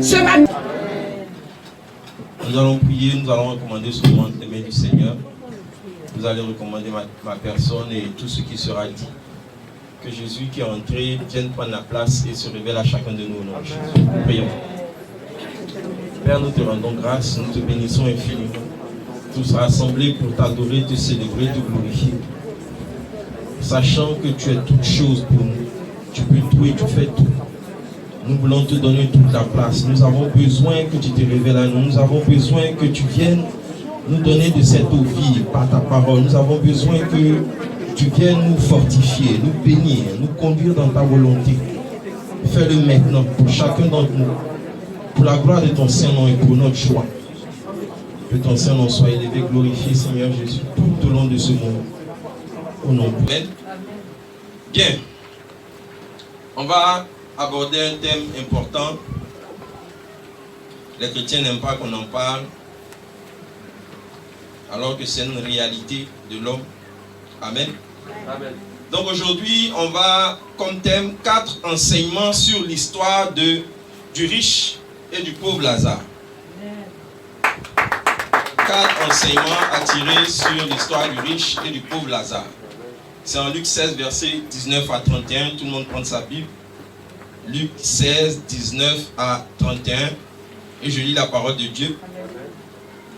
Ce matin, nous allons prier, nous allons recommander seulement les mains du Seigneur. Vous allez recommander ma personne et tout ce qui sera dit. Que Jésus qui est entré vienne prendre la place et se révèle à chacun de nous au nom de Jésus. Prions. Père, nous te rendons grâce, nous te bénissons infiniment. Tous rassemblés pour t'adorer, te célébrer, te glorifier. Sachant que tu es toute chose pour nous. Tu peux tout et tu fais tout. Nous voulons te donner toute la place. Nous avons besoin que tu te révèles à nous. Nous avons besoin que tu viennes nous donner de cette eau vive par ta parole. Nous avons besoin que tu viennes nous fortifier, nous bénir, nous conduire dans ta volonté. Fais-le maintenant pour chacun d'entre nous. Pour la gloire de ton Saint-Nom et pour notre joie. Que ton Saint-Nom soit élevé, glorifié, Seigneur Jésus, tout au long de ce monde. Au nom de Dieu. Bien. On va aborder un thème important. Les chrétiens n'aiment pas qu'on en parle, alors que c'est une réalité de l'homme. Amen. Amen. Donc aujourd'hui, on va comme thème 4 enseignements sur l'histoire du riche et du pauvre Lazare. 4 enseignements à tirer sur l'histoire du riche et du pauvre Lazare. C'est en Luc 16, versets 19 à 31. Tout le monde prend sa Bible. Luc 16, 19 à 31. Et je lis la parole de Dieu.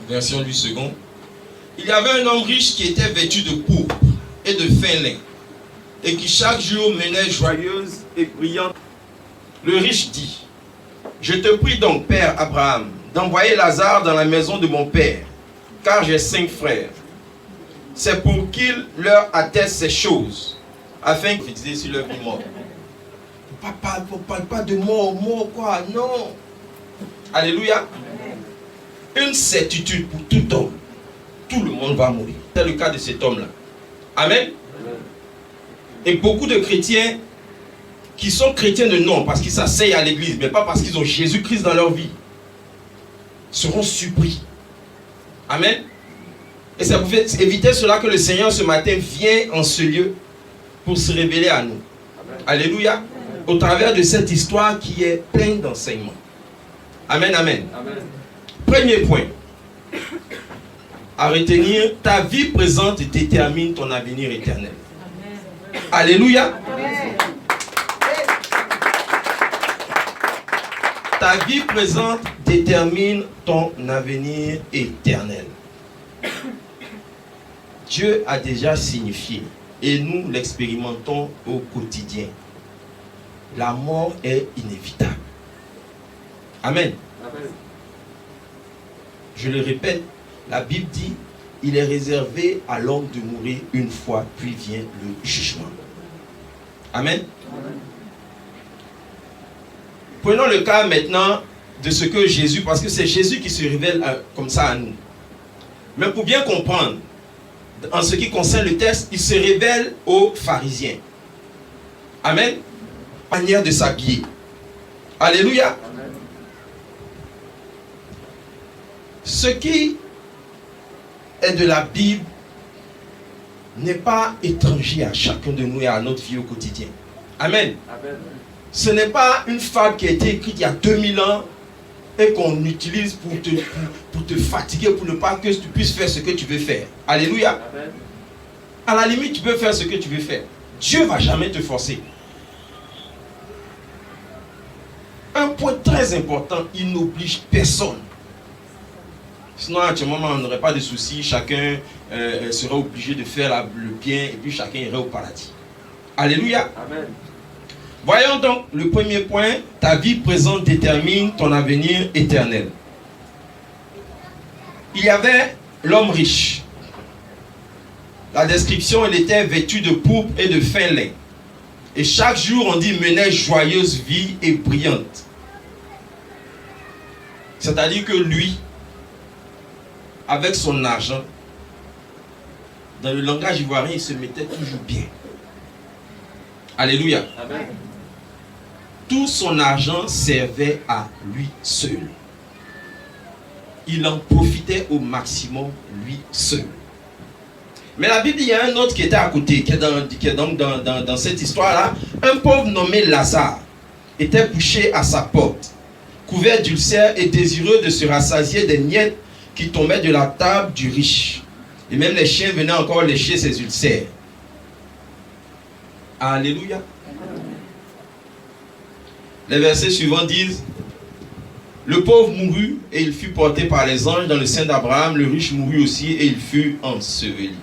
Version du second. Il y avait un homme riche qui était vêtu de pourpre et de fin lin, et qui chaque jour menait joyeuse et brillante. Le riche dit: je te prie donc, Père Abraham, d'envoyer Lazare dans la maison de mon père, car j'ai 5 frères. C'est pour qu'il leur atteste ces choses, afin qu'ils disent sur leur vie mort. Papa, ne parle pas de mort quoi, non. Alléluia. Une certitude pour tout homme. Tout le monde va mourir. C'est le cas de cet homme-là. Amen. Et beaucoup de chrétiens qui sont chrétiens de nom parce qu'ils s'asseyent à l'église, mais pas parce qu'ils ont Jésus-Christ dans leur vie, seront surpris. Amen. Et ça pouvait éviter cela que le Seigneur ce matin vient en ce lieu pour se révéler à nous. Amen. Alléluia. Au travers de cette histoire qui est pleine d'enseignements. Amen, amen. Amen. Premier point à retenir: ta vie présente détermine ton avenir éternel. Amen. Alléluia. Amen. Ta vie présente détermine ton avenir éternel. Dieu a déjà signifié, et nous l'expérimentons au quotidien. La mort est inévitable. Amen. Amen. Je le répète, la Bible dit: il est réservé à l'homme de mourir une fois, puis vient le jugement. Amen. Amen. Prenons le cas maintenant de ce que Jésus, parce que c'est Jésus qui se révèle comme ça à nous. Mais pour bien comprendre, en ce qui concerne le texte, il se révèle aux pharisiens. Amen. Manière de s'habiller. Alléluia. Amen. Ce qui est de la Bible n'est pas étranger à chacun de nous et à notre vie au quotidien. Amen. Amen. Ce n'est pas une fable qui a été écrite il y a 2000 ans et qu'on utilise pour te fatiguer, pour ne pas que tu puisses faire ce que tu veux faire. Alléluia. Amen. À la limite, tu peux faire ce que tu veux faire. Dieu ne va jamais te forcer. Un point très important, il n'oblige personne. Sinon, actuellement, on n'aurait pas de soucis. Chacun serait obligé de faire le bien et puis chacun irait au paradis. Alléluia. Amen. Voyons donc le premier point. Ta vie présente détermine ton avenir éternel. Il y avait l'homme riche. La description, il était vêtu de pourpre et de fin lin. Et chaque jour, on dit, menait joyeuse vie et brillante. C'est-à-dire que lui, avec son argent, dans le langage ivoirien, il se mettait toujours bien. Alléluia. Amen. Tout son argent servait à lui seul. Il en profitait au maximum lui seul. Mais la Bible, il y a un autre qui était à côté, qui est donc dans cette histoire-là. Un pauvre nommé Lazare était couché à sa porte. couvert d'ulcères et désireux de se rassasier des miettes qui tombaient de la table du riche. Et même les chiens venaient encore lécher ses ulcères. Alléluia. Les versets suivants disent: le pauvre mourut et il fut porté par les anges dans le sein d'Abraham. Le riche mourut aussi et il fut enseveli.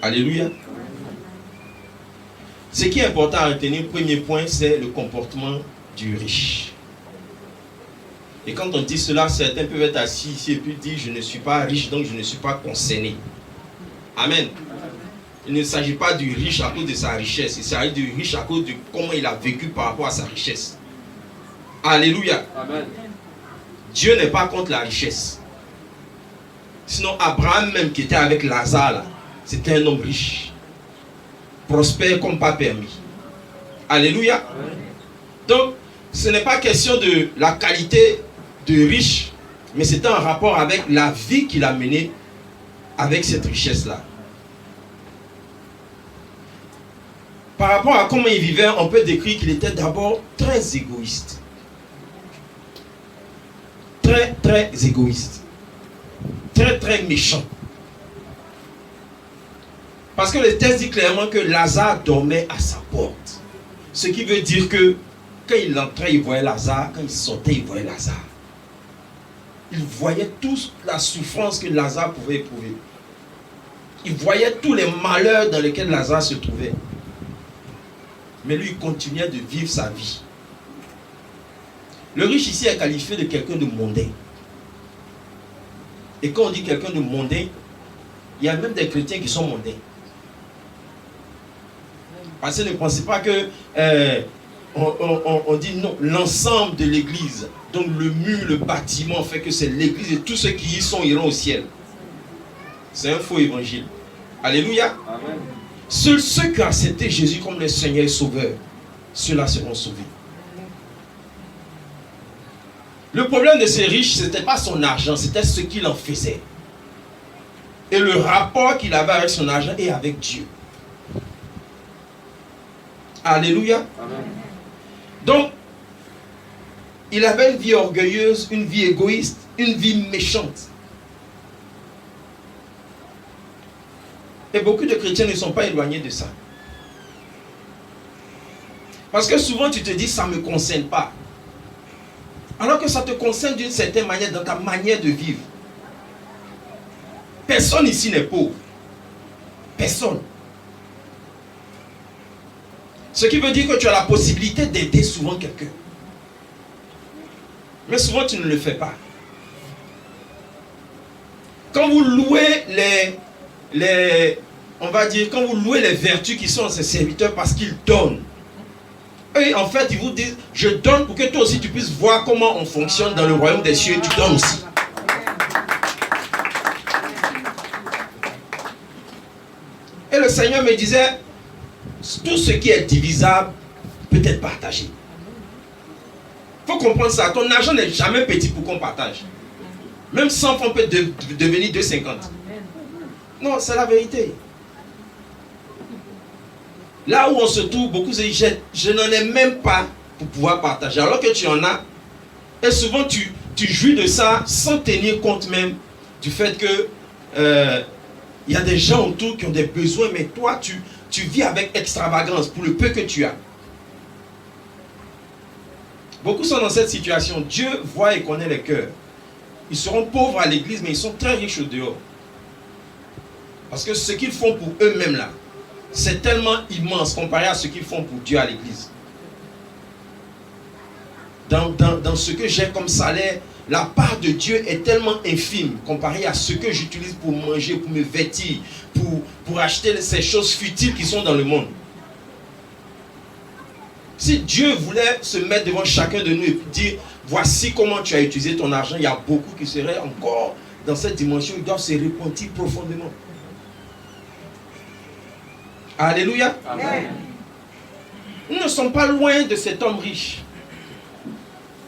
Alléluia. Ce qui est important à retenir, premier point, c'est le comportement du riche. Et quand on dit cela, certains peuvent être assis ici et puis dire: je ne suis pas riche, donc je ne suis pas concerné. Amen. Il ne s'agit pas du riche à cause de sa richesse. Il s'agit du riche à cause de comment il a vécu par rapport à sa richesse. Alléluia. Amen. Dieu n'est pas contre la richesse. Sinon, Abraham même qui était avec Lazare, c'était un homme riche. Prospère comme pas permis. Alléluia. Amen. Donc, ce n'est pas question de la qualité de riche, mais c'est en rapport avec la vie qu'il a menée avec cette richesse-là. Par rapport à comment il vivait, on peut décrire qu'il était d'abord très égoïste. Très égoïste. Très méchant. Parce que le texte dit clairement que Lazare dormait à sa porte. Ce qui veut dire que quand il entrait, il voyait Lazare. Quand il sortait, il voyait Lazare. Il voyait toute la souffrance que Lazare pouvait éprouver. Il voyait tous les malheurs dans lesquels Lazare se trouvait. Mais lui, il continuait de vivre sa vie. Le riche ici est qualifié de quelqu'un de mondain. Et quand on dit quelqu'un de mondain, il y a même des chrétiens qui sont mondains. Parce que ne pensez pas que on dit non, l'ensemble de l'église, donc le mur, le bâtiment fait que c'est l'église et tous ceux qui y sont iront au ciel. C'est un faux évangile. Alléluia. Amen. Seuls ceux qui ont accepté Jésus comme le Seigneur et Sauveur, ceux-là seront sauvés. Le problème de ces riches, ce n'était pas son argent, c'était ce qu'il en faisait. Et le rapport qu'il avait avec son argent et avec Dieu. Alléluia. Amen. Donc, il avait une vie orgueilleuse, une vie égoïste, une vie méchante. Et beaucoup de chrétiens ne sont pas éloignés de ça. Parce que souvent tu te dis, ça ne me concerne pas. Alors que ça te concerne d'une certaine manière dans ta manière de vivre. Personne ici n'est pauvre. Personne. Ce qui veut dire que tu as la possibilité d'aider souvent quelqu'un. Mais souvent tu ne le fais pas. Quand vous louez on va dire, quand vous louez les vertus qui sont en ses serviteurs parce qu'ils donnent. Et en fait, ils vous disent, je donne pour que toi aussi tu puisses voir comment on fonctionne dans le royaume des cieux et tu donnes aussi. Et le Seigneur me disait, tout ce qui est divisable peut être partagé. Il faut comprendre ça. Ton argent n'est jamais petit pour qu'on partage. Même 100 francs peut devenir 2,50. Non, c'est la vérité. Là où on se trouve, beaucoup se disent, je n'en ai même pas pour pouvoir partager. Alors que tu en as. Et souvent, tu jouis de ça sans tenir compte même du fait que il y a des gens autour qui ont des besoins, mais toi, tu vis avec extravagance pour le peu que tu as. Beaucoup sont dans cette situation. Dieu voit et connaît les cœurs. Ils seront pauvres à l'église, mais ils sont très riches au dehors. Parce que ce qu'ils font pour eux-mêmes là, c'est tellement immense comparé à ce qu'ils font pour Dieu à l'église. Dans ce que j'ai comme salaire, la part de Dieu est tellement infime comparé à ce que j'utilise pour manger, pour me vêtir, pour acheter ces choses futiles qui sont dans le monde. Si Dieu voulait se mettre devant chacun de nous et dire, voici comment tu as utilisé ton argent, il y a beaucoup qui seraient encore dans cette dimension, ils doivent se repentir profondément. Alléluia. Amen. Nous ne sommes pas loin de cet homme riche.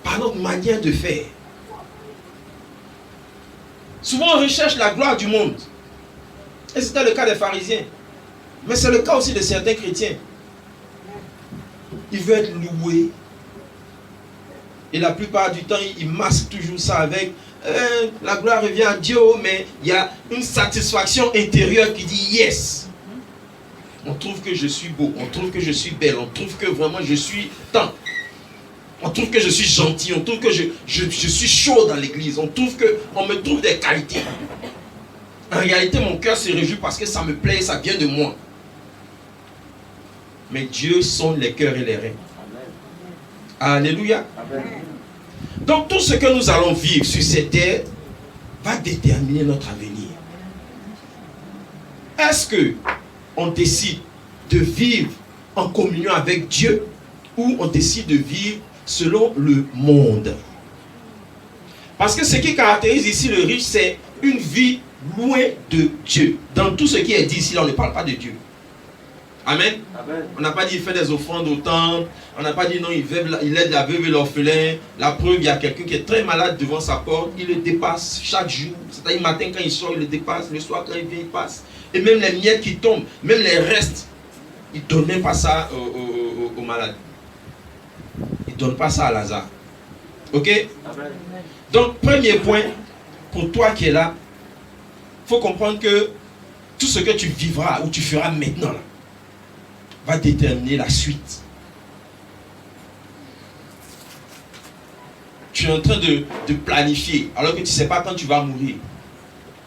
Par notre manière de faire. Souvent on recherche la gloire du monde. Et c'était le cas des pharisiens. Mais c'est le cas aussi de certains chrétiens. Il veut être loué. Et la plupart du temps, ils masquent toujours ça avec la gloire revient à Dieu, mais il y a une satisfaction intérieure qui dit yes. On trouve que je suis beau, on trouve que je suis belle, on trouve que vraiment je suis tant. On trouve que je suis gentil, on trouve que je suis chaud dans l'église, on me trouve des qualités. En réalité, mon cœur se réjouit parce que ça me plaît, ça vient de moi. Mais Dieu sonde les cœurs et les reins. Alléluia. Amen. Donc tout ce que nous allons vivre sur cette terre va déterminer notre avenir. Est-ce que on décide de vivre en communion avec Dieu ou on décide de vivre selon le monde? Parce que ce qui caractérise ici le riche, c'est une vie loin de Dieu. Dans tout ce qui est dit ici, on ne parle pas de Dieu. Amen. Amen. On n'a pas dit il fait des offrandes au temple. On n'a pas dit non, il aide la veuve et l'orphelin. La preuve, il y a quelqu'un qui est très malade devant sa porte. Il le dépasse chaque jour. C'est-à-dire, le matin, quand il sort, il le dépasse. Le soir, quand il vient, il passe. Et même les miettes qui tombent, même les restes, il ne donne même pas ça aux malades. Il ne donne pas ça à Lazare. Ok? Amen. Donc, premier point, pour toi qui es là, il faut comprendre que tout ce que tu vivras ou tu feras maintenant, là, va déterminer la suite. Tu es en train de planifier alors que tu ne sais pas quand tu vas mourir.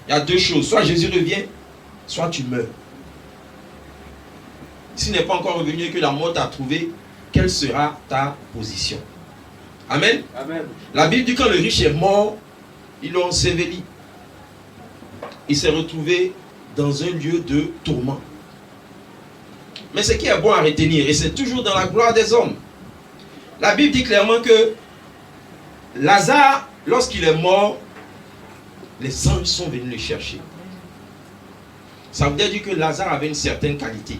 Il y a deux choses. Soit Jésus revient, soit tu meurs. S'il n'est pas encore revenu et que la mort t'a trouvé, quelle sera ta position? Amen. Amen. La Bible dit que quand le riche est mort, ils l'ont enseveli. Il s'est retrouvé dans un lieu de tourment. Mais ce qui est bon à retenir, et c'est toujours dans la gloire des hommes, la Bible dit clairement que Lazare, lorsqu'il est mort, les anges sont venus le chercher. Ça veut dire que Lazare avait une certaine qualité.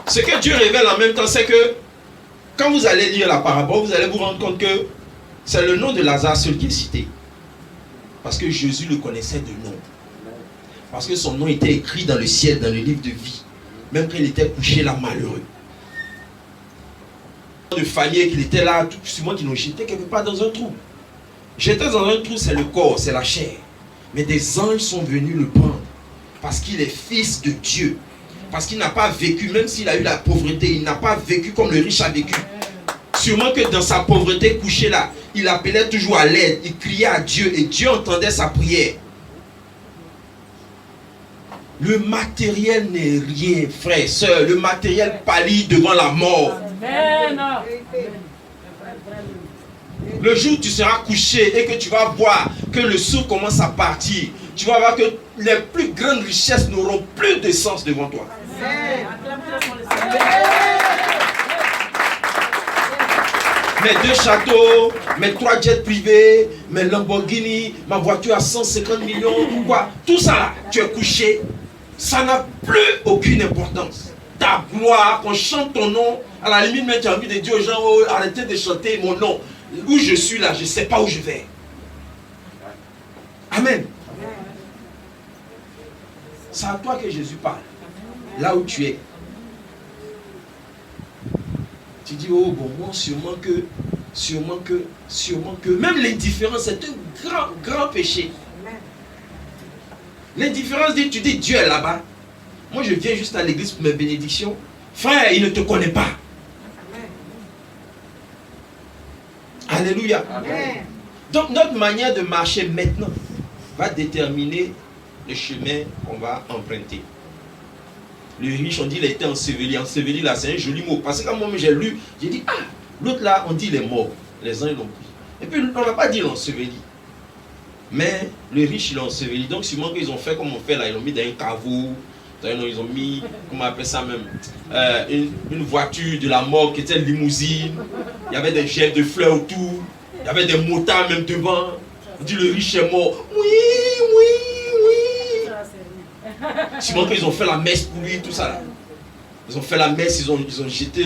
Ce que Dieu révèle en même temps, c'est que quand vous allez lire la parabole, vous allez vous rendre compte que c'est le nom de Lazare seul qui est cité. Parce que Jésus le connaissait de nom. Parce que son nom était écrit dans le ciel, dans le livre de vie. Même quand il était couché là, malheureux. De famille qu'il était là, souvent qu'ils l'ont jeté quelque part dans un trou. Jeter dans un trou, c'est le corps, c'est la chair. Mais des anges sont venus le prendre. Parce qu'il est fils de Dieu. Parce qu'il n'a pas vécu, même s'il a eu la pauvreté, il n'a pas vécu comme le riche a vécu. Sûrement que dans sa pauvreté couché là, il appelait toujours à l'aide, il criait à Dieu et Dieu entendait sa prière. Le matériel n'est rien, frère, sœur. Le matériel pâlit devant la mort. Amen. Le jour où tu seras couché et que tu vas voir que le souffle commence à partir, tu vas voir que les plus grandes richesses n'auront plus de sens devant toi. Amen. Mes 2 châteaux, mes 3 jets privés, mes Lamborghini, ma voiture à 150 millions, quoi. Tout ça là, tu es couché. Ça n'a plus aucune importance. Ta gloire, qu'on chante ton nom, à la limite, même tu as envie de dire aux gens, oh, arrêtez de chanter mon nom. Où je suis là, je ne sais pas où je vais. Amen. C'est à toi que Jésus parle. Là où tu es. Tu dis, oh bon, moi, sûrement que, même l'indifférence est un grand, grand péché. L'indifférence dit, tu dis Dieu est là-bas. Moi je viens juste à l'église pour mes bénédictions. Frère, il ne te connaît pas. Amen. Alléluia. Amen. Donc notre manière de marcher maintenant va déterminer le chemin qu'on va emprunter. Le riche, on dit il a été enseveli. Enseveli là, c'est un joli mot. Parce que quand moi j'ai lu, j'ai dit, ah, l'autre là, on dit il est mort. Les uns l'ont pris. Et puis on n'a pas dit l'enseveli. Mais le riche, il l'a enseveli. Donc, sûrement qu'ils ont fait comme on fait là, ils l'ont mis dans un caveau. Ils ont mis, comment on appelle ça même, une voiture de la mort qui était une limousine. Il y avait des gels de fleurs autour. Il y avait des motards même devant. On dit le riche est mort. Oui. Sûrement qu'ils ont fait la messe pour lui, tout ça là. Ils ont fait la messe, ils ont jeté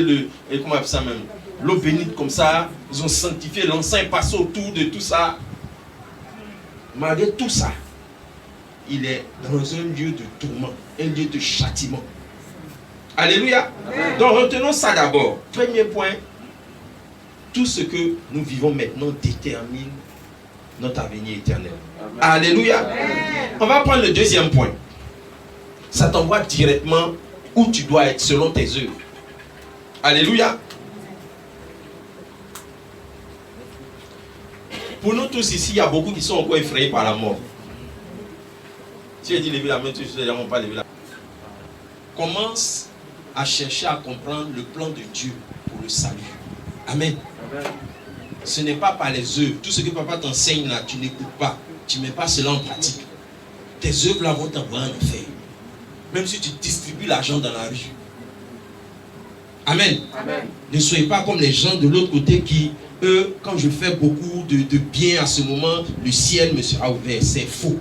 comment on appelle ça même, l'eau bénite comme ça. Ils ont sanctifié, l'encens est passé autour de tout ça. Malgré tout ça, il est dans un lieu de tourment, un lieu de châtiment. Alléluia. Amen. Donc retenons ça d'abord. Premier point, tout ce que nous vivons maintenant détermine notre avenir éternel. Amen. Alléluia. Amen. On va prendre le deuxième point. Ça t'envoie directement où tu dois être selon tes œuvres. Alléluia. Pour nous tous ici, il y a beaucoup qui sont encore effrayés par la mort. Si je dis lever la main, tu ne dis pas lever la main. Commence à chercher à comprendre le plan de Dieu pour le salut. Amen. Amen. Ce n'est pas par les œuvres. Tout ce que papa t'enseigne là, tu n'écoutes pas. Tu ne mets pas cela en pratique. Tes œuvres là vont t'envoyer en enfer. Même si tu distribues l'argent dans la rue. Amen. Amen. Ne soyez pas comme les gens de l'autre côté qui, eux, quand je fais beaucoup de bien à ce moment, le ciel me sera ouvert. C'est faux.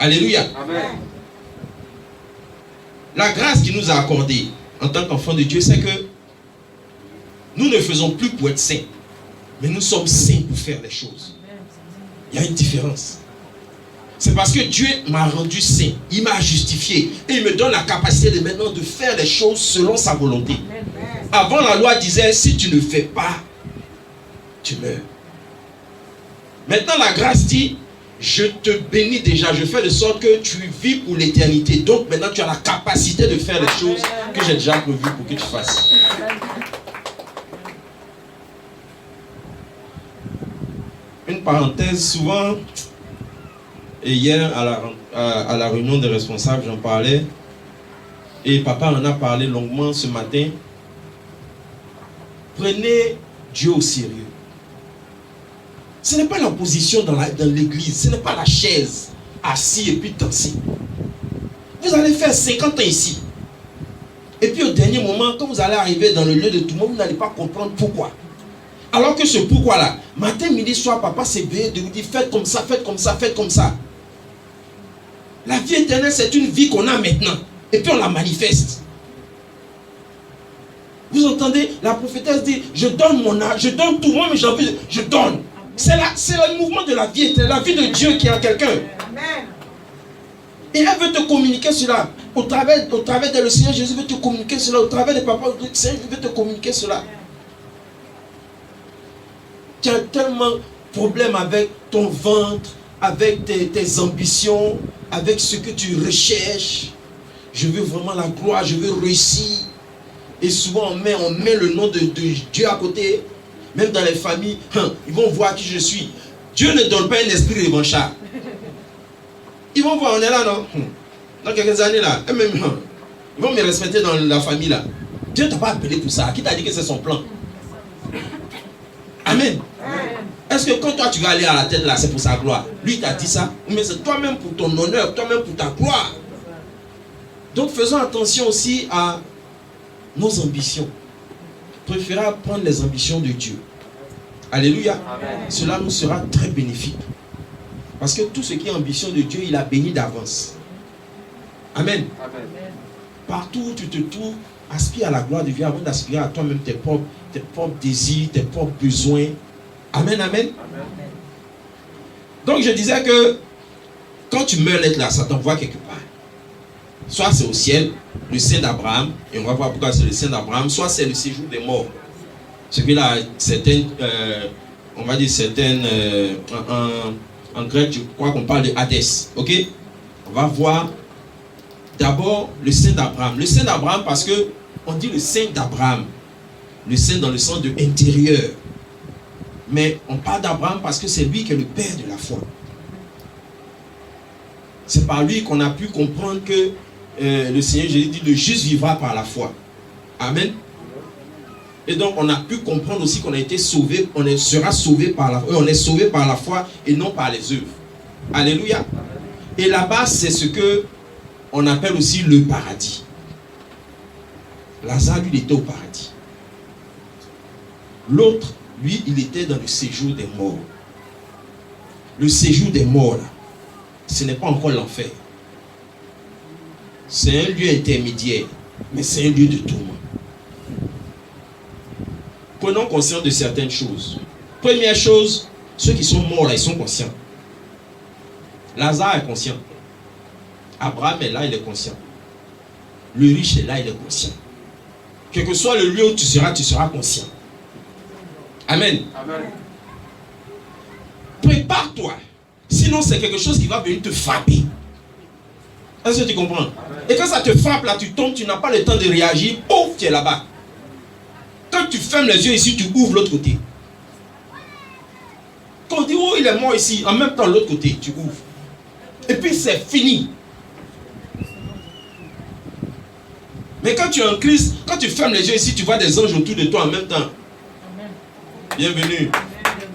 Alléluia. Amen. La grâce qu'il nous a accordée en tant qu'enfants de Dieu, c'est que nous ne faisons plus pour être saints, mais nous sommes saints pour faire les choses. Il y a une différence. C'est parce que Dieu m'a rendu saint, il m'a justifié et il me donne la capacité de maintenant de faire les choses selon sa volonté. Avant, la loi disait, si tu ne fais pas, tu meurs. Maintenant, la grâce dit, je te bénis déjà, je fais de sorte que tu vis pour l'éternité. Donc maintenant, tu as la capacité de faire les choses que j'ai déjà prévues pour que tu fasses. Une parenthèse, souvent, et hier à la réunion des responsables, j'en parlais, et papa en a parlé longuement ce matin. Prenez Dieu au sérieux. Ce n'est pas la position dans l'église, ce n'est pas la chaise, assis et puis danser. Vous allez faire 50 ans ici. Et puis au dernier moment, quand vous allez arriver dans le lieu de tout le monde, vous n'allez pas comprendre pourquoi. Alors que ce pourquoi-là, matin, midi, soir, papa s'est veillé de vous dire faites comme ça, faites comme ça, faites comme ça. La vie éternelle, c'est une vie qu'on a maintenant. Et puis on la manifeste. Vous entendez? La prophétesse dit, je donne mon âge, je donne tout, moi, mais j'ai envie de... Je donne. C'est le mouvement de la vie éternelle, la vie de Dieu qui est en quelqu'un. Et elle veut te communiquer cela. Au travers de le Seigneur Jésus veut te communiquer cela. Au travers de papa, le Seigneur veut te communiquer cela. Tu as tellement de problèmes avec ton ventre, avec tes ambitions, avec ce que tu recherches. Je veux vraiment la gloire, je veux réussir. Et souvent on met le nom de Dieu à côté. Même dans les familles, ils vont voir qui je suis. Dieu ne donne pas un esprit revanchard. Ils vont voir, on est là, non? Dans quelques années là, même, ils vont me respecter dans la famille là. Dieu ne t'a pas appelé pour ça. Qui t'a dit que c'est son plan? Amen. Est-ce que quand toi tu vas aller à la tête là, c'est pour sa gloire? Lui t'a dit ça? Mais c'est toi-même pour ton honneur, toi-même pour ta gloire. Donc faisons attention aussi à nos ambitions. Préférez prendre les ambitions de Dieu. Alléluia. Amen. Cela nous sera très bénéfique. Parce que tout ce qui est ambition de Dieu, il a béni d'avance. Amen. Amen. Partout où tu te trouves, aspire à la gloire de Dieu avant d'aspirer à toi-même tes propres désirs, tes propres besoins. Amen, amen. Amen. Donc je disais que quand tu meurs l'être là, ça t'envoie quelque part. Soit c'est au ciel, le sein d'Abraham, et on va voir pourquoi c'est le sein d'Abraham, soit c'est le séjour des morts. Ce que là, certaines, on va dire certaines, en grec, je crois qu'on parle de Hadès. Ok? On va voir d'abord le sein d'Abraham. Le sein d'Abraham parce que on dit le sein d'Abraham. Le sein dans le sens de intérieur. Mais on parle d'Abraham parce que c'est lui qui est le père de la foi. C'est par lui qu'on a pu comprendre que le Seigneur Jésus dit le juste vivra par la foi. Amen. Et donc on a pu comprendre aussi qu'on a été sauvé, sera sauvé par la foi, on est sauvé par la foi et non par les œuvres. Alléluia. Et là-bas, c'est ce que on appelle aussi le paradis. Lazare, lui, il était au paradis. L'autre, lui, il était dans le séjour des morts. Le séjour des morts, là, ce n'est pas encore l'enfer. C'est un lieu intermédiaire, mais c'est un lieu de tourment. Prenons conscience de certaines choses. Première chose, ceux qui sont morts là, ils sont conscients. Lazare est conscient. Abraham est là, il est conscient. Le riche est là, il est conscient. Quel que soit le lieu où tu seras conscient. Amen. Amen. Prépare-toi. Sinon, c'est quelque chose qui va venir te frapper. Est-ce que tu comprends? Amen. Et quand ça te frappe, là, tu tombes, tu n'as pas le temps de réagir. Pouf, tu es là-bas. Quand tu fermes les yeux ici, tu ouvres l'autre côté. Quand on dit, oh, il est mort ici, en même temps, l'autre côté, tu ouvres. Et puis, c'est fini. Mais quand tu es en crise, quand tu fermes les yeux ici, tu vois des anges autour de toi en même temps. Bienvenue.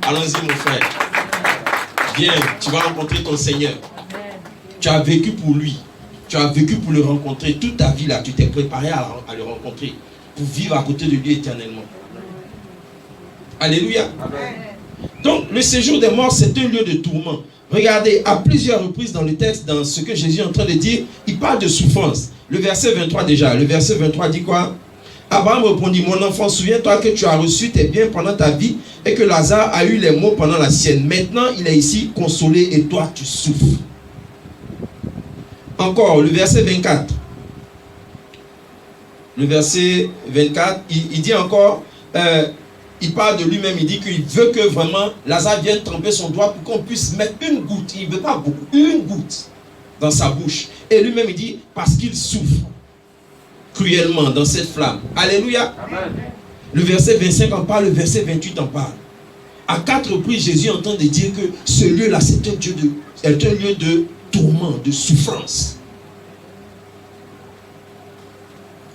Allons-y, mon frère. Viens, tu vas rencontrer ton Seigneur. Tu as vécu pour lui. Tu as vécu pour le rencontrer. Toute ta vie là, tu t'es préparé à le rencontrer. Pour vivre à côté de lui éternellement. Alléluia. Amen. Donc, le séjour des morts, c'est un lieu de tourment. Regardez, à plusieurs reprises dans le texte, dans ce que Jésus est en train de dire, il parle de souffrance. Le verset 23 déjà. Le verset 23 dit quoi? Abraham répondit, mon enfant, souviens-toi que tu as reçu tes biens pendant ta vie et que Lazare a eu les maux pendant la sienne. Maintenant, il est ici consolé et toi, tu souffres. Encore, le verset 24. Le verset 24, il dit encore, il parle de lui-même, il dit qu'il veut que vraiment Lazare vienne tremper son doigt pour qu'on puisse mettre une goutte, il ne veut pas beaucoup, une goutte dans sa bouche. Et lui-même, il dit, parce qu'il souffre cruellement dans cette flamme. Alléluia. Amen. Le verset 25 en parle, le verset 28 en parle. À 4 reprises, Jésus est en train de dire que ce lieu-là, c'est un lieu de tourment, de souffrance.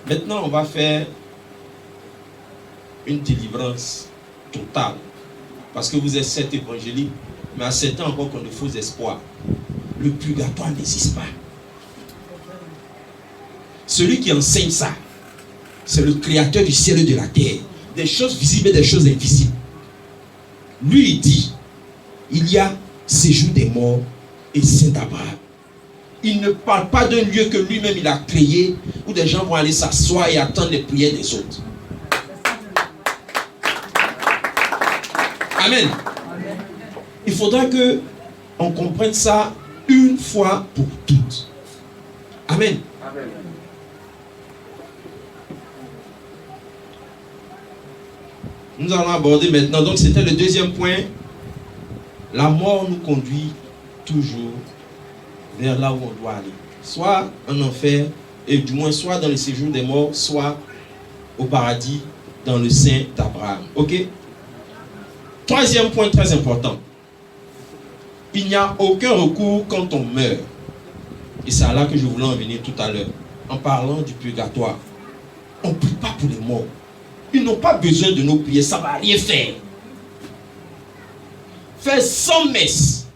Maintenant, on va faire une délivrance totale. Parce que vous êtes certes évangéliques, mais à certains encore qui ont de faux espoirs. Le purgatoire n'existe pas. Celui qui enseigne ça, c'est le créateur du ciel et de la terre. Des choses visibles et des choses invisibles. Lui, il dit, il y a séjour des morts et Saint Abraham. Il ne parle pas d'un lieu que lui-même il a créé, où des gens vont aller s'asseoir et attendre les prières des autres. Amen. Il faudra que on comprenne ça une fois pour toutes. Amen. Amen. Nous allons aborder maintenant, donc c'était le deuxième point. La mort nous conduit toujours vers là où on doit aller. Soit en enfer, et du moins soit dans le séjour des morts, soit au paradis, dans le sein d'Abraham. Ok? Troisième point très important. Il n'y a aucun recours quand on meurt. Et c'est à là que je voulais en venir tout à l'heure. En parlant du purgatoire. On ne prie pas pour les morts. Ils n'ont pas besoin de nos prières. Ça ne va rien faire. Faire 100 messes.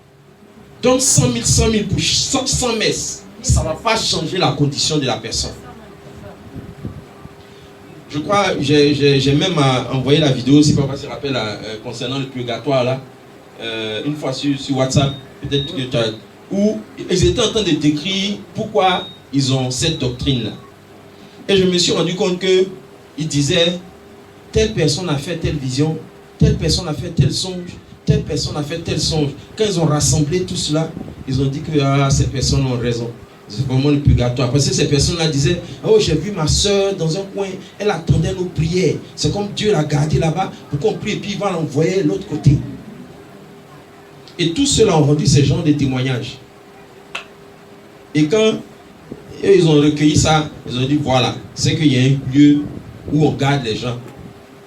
Donne 100 000 pour 100 messes. Ça ne va pas changer la condition de la personne. Je crois, j'ai même envoyé la vidéo, si papa se rappelle, concernant le purgatoire là, une fois sur WhatsApp, peut-être que où ils étaient en train de décrire pourquoi ils ont cette doctrine là. Et je me suis rendu compte que ils disaient, telle personne a fait telle vision, telle personne a fait tel songe, telle personne a fait tel songe. Quand ils ont rassemblé tout cela, ils ont dit que ces personnes ont raison. C'est vraiment le purgatoire. Parce que ces personnes-là disaient, oh, j'ai vu ma soeur dans un coin, elle attendait nos prières. C'est comme Dieu l'a gardé là-bas pour qu'on prie et puis il va l'envoyer de l'autre côté. Et tous ceux-là ont rendu ces gens des témoignages. Et quand ils ont recueilli ça, ils ont dit, voilà, c'est qu'il y a un lieu où on garde les gens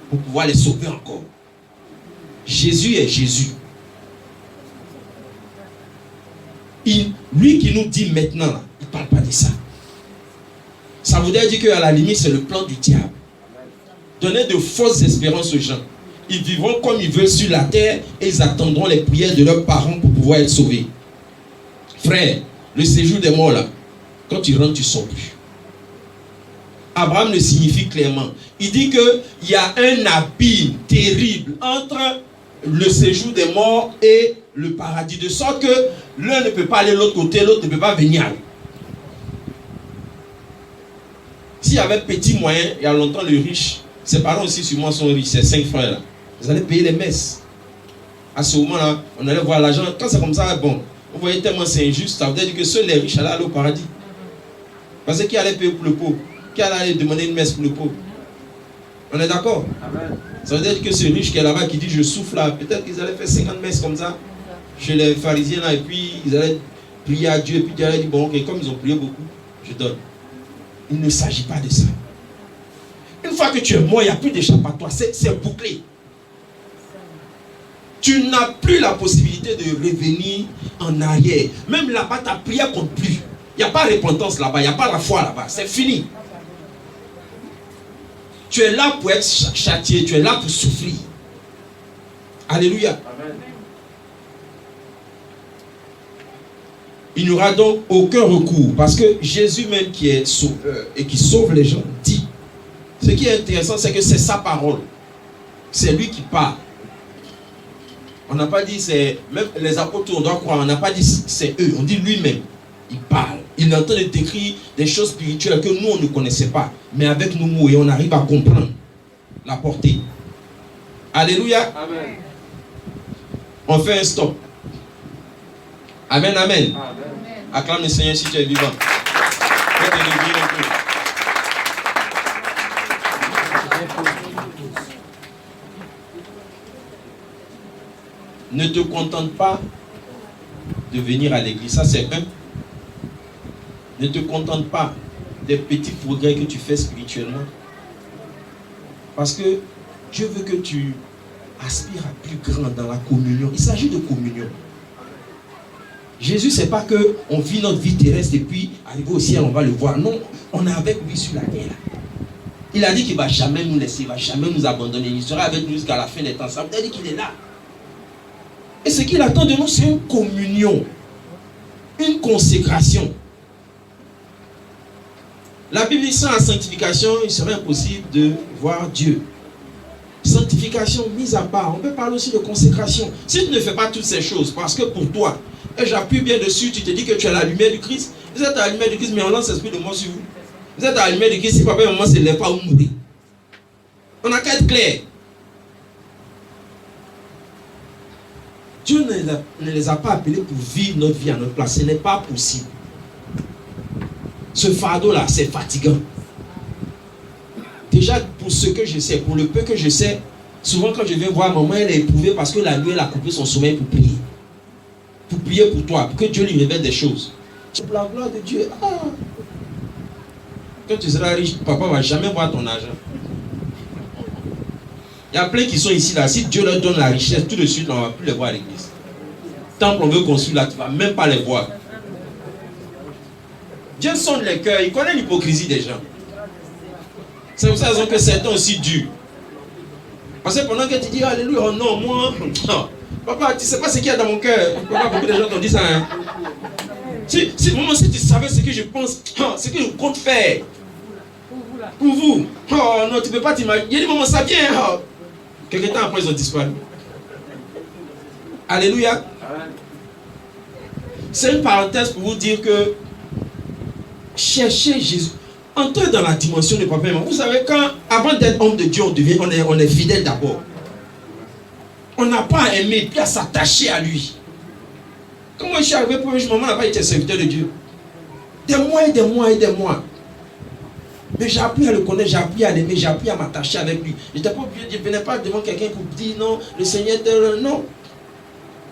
pour pouvoir les sauver encore. Jésus est Jésus. Lui qui nous dit maintenant, là, il ne parle pas de ça. Ça voudrait dire qu'à la limite, c'est le plan du diable. Donner de fausses espérances aux gens. Ils vivront comme ils veulent sur la terre et ils attendront les prières de leurs parents pour pouvoir être sauvés. Frère, le séjour des morts là, quand tu rentres, tu ne sors plus. Abraham le signifie clairement. Il dit qu'il y a un abîme terrible entre le séjour des morts et le paradis, de sorte que l'un ne peut pas aller de l'autre côté, l'autre ne peut pas venir. S'il y avait petit moyen, il y a longtemps, le riche, ses parents aussi sûrement sont riches, ces 5 frères là, ils allaient payer les messes. À ce moment-là, on allait voir l'argent. Quand c'est comme ça, bon, on voyait tellement c'est injuste, ça veut dire que seuls les riches allaient aller au paradis. Parce que qui allait payer pour le pauvre? Qui allait aller demander une messe pour le pauvre? On est d'accord? Ça veut dire que ce riche qui est là-bas, qui dit je souffle là, peut-être qu'ils allaient faire 50 messes comme ça, chez les pharisiens là, et puis ils allaient prier à Dieu, et puis Dieu allait dire bon, ok, comme ils ont prié beaucoup, je donne. Il ne s'agit pas de ça. Une fois que tu es mort, il n'y a plus d'échappatoire, c'est bouclé. Tu n'as plus la possibilité de revenir en arrière. Même là-bas, ta prière compte plus. Il n'y a pas de repentance là-bas, il n'y a pas la foi là-bas, c'est fini. Tu es là pour être châtié, tu es là pour souffrir. Alléluia. Amen. Il n'y aura donc aucun recours, parce que Jésus même qui est sauveur et qui sauve les gens dit. Ce qui est intéressant, c'est que c'est sa parole. C'est lui qui parle. On n'a pas dit c'est... Même les apôtres, on doit croire, on n'a pas dit c'est eux. On dit lui-même. Il parle. Il est en train de décrire des choses spirituelles que nous, on ne connaissait pas. Mais avec nos mots, et on arrive à comprendre la portée. Alléluia. Amen. On fait un stop. Amen, amen. Amen. Acclame le Seigneur si tu es vivant. Faites un peu. Ne te contente pas de venir à l'église. Ça, c'est un. Ne te contente pas des petits progrès que tu fais spirituellement. Parce que Dieu veut que tu aspires à plus grand dans la communion. Il s'agit de communion. Jésus, c'est pas que on vit notre vie terrestre et puis arrivé au ciel, on va le voir. Non, on est avec lui sur la terre. Il a dit qu'il ne va jamais nous laisser, il ne va jamais nous abandonner. Il sera avec nous jusqu'à la fin des temps. Ça veut dire qu'il est là. Et ce qu'il attend de nous, c'est une communion, une consécration. La Bible dit sans la sanctification, il serait impossible de voir Dieu. Sanctification mise à part. On peut parler aussi de consécration. Si tu ne fais pas toutes ces choses, parce que pour toi, et j'appuie bien dessus, tu te dis que tu es la lumière du Christ. Vous êtes à la lumière du Christ, mais on lance l'esprit de mort sur vous. Vous êtes à la lumière du Christ, si papa et maman ne se lèvent pas, vous mourrez. On n'a qu'à être clair. Dieu ne les a pas appelés pour vivre notre vie à notre place. Ce n'est pas possible. Ce fardeau-là, c'est fatigant. Déjà, pour ce que je sais, pour le peu que je sais, souvent quand je viens voir maman, elle est éprouvée parce que la nuit, elle a coupé son sommeil pour prier. Pour prier pour toi, pour que Dieu lui révèle des choses. Pour la gloire de Dieu. Ah. Quand tu seras riche, papa ne va jamais voir ton argent. Il y a plein qui sont ici là. Si Dieu leur donne la richesse, tout de suite, on ne va plus les voir à l'église. Tant qu'on veut construire là, tu ne vas même pas les voir. Dieu sonde les cœurs, il connaît l'hypocrisie des gens. C'est pour cette raison que certains aussi durs. Parce que pendant que tu dis alléluia, oh non, moi, papa, tu ne sais pas ce qu'il y a dans mon cœur. Papa, beaucoup de gens t'ont dit ça. Hein? Si tu savais ce que je pense, ce que je compte faire pour vous. Oh non, tu ne peux pas t'imaginer. Il y a des moments, ça vient. Oh. Quelques temps après, ils ont disparu. Alléluia. C'est une parenthèse pour vous dire que cherchez Jésus. Entrez dans la dimension de papa et maman. Vous savez, avant d'être homme de Dieu, on est fidèle d'abord. On n'a pas à aimer, puis à s'attacher à lui. Quand moi je suis arrivé pour maman n'a pas été serviteur de Dieu. Des mois et des mois et des mois. Mais j'ai appris à le connaître, j'ai appris à l'aimer, j'ai appris à m'attacher avec lui. Je ne venais pas devant quelqu'un pour dire non, le Seigneur, non.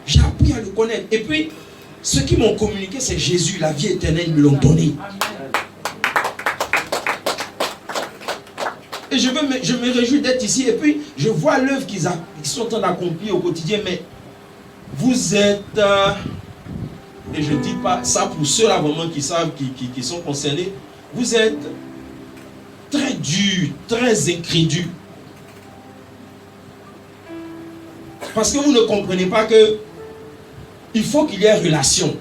J'ai appris à le connaître. Et puis, ceux qui m'ont communiqué, c'est Jésus, la vie éternelle, ils me l'ont donné. Et je me réjouis d'être ici. Et puis, je vois l'œuvre qu'ils sont en train d'accomplir au quotidien. Mais vous êtes... et je ne dis pas ça pour ceux-là vraiment qui savent, qui sont concernés. Vous êtes très durs, très incrédules. Parce que vous ne comprenez pas que il faut qu'il y ait relation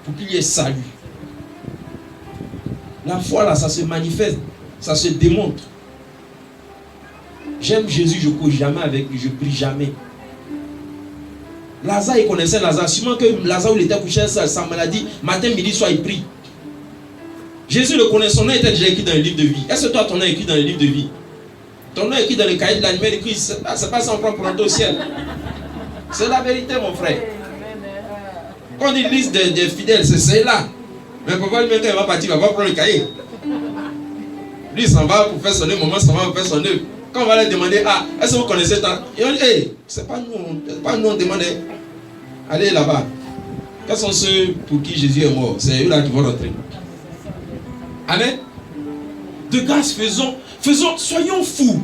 pour qu'il y ait salut. La foi là, ça se manifeste, ça se démontre. J'aime Jésus, je ne cours jamais avec lui, je ne prie jamais. Lazare, il connaissait Lazare. Sûrement que Lazare, il était couché sa maladie, matin, midi, soir, il prie. Jésus le connaît, son nom était déjà écrit dans le livre de vie. Est-ce que toi, ton nom est écrit dans le livre de vie? Ton nom est écrit dans le cahier de la lumière de Christ. C'est pas ça, on prend pour entrer au ciel. C'est la vérité, mon frère. Quand on dit liste des fidèles, c'est là. Mais papa, lui, quand il va partir, il va pas prendre le cahier. Lui, il s'en va pour faire son œuvre, maman s'en va pour faire son œuvre. Quand on va leur demander, ah, est-ce que vous connaissez tant? Ils vont dire, hey, c'est pas nous, on demande. Allez là-bas. Quels sont ceux pour qui Jésus est mort? C'est eux là qui vont rentrer. Amen. De grâce, soyons fous.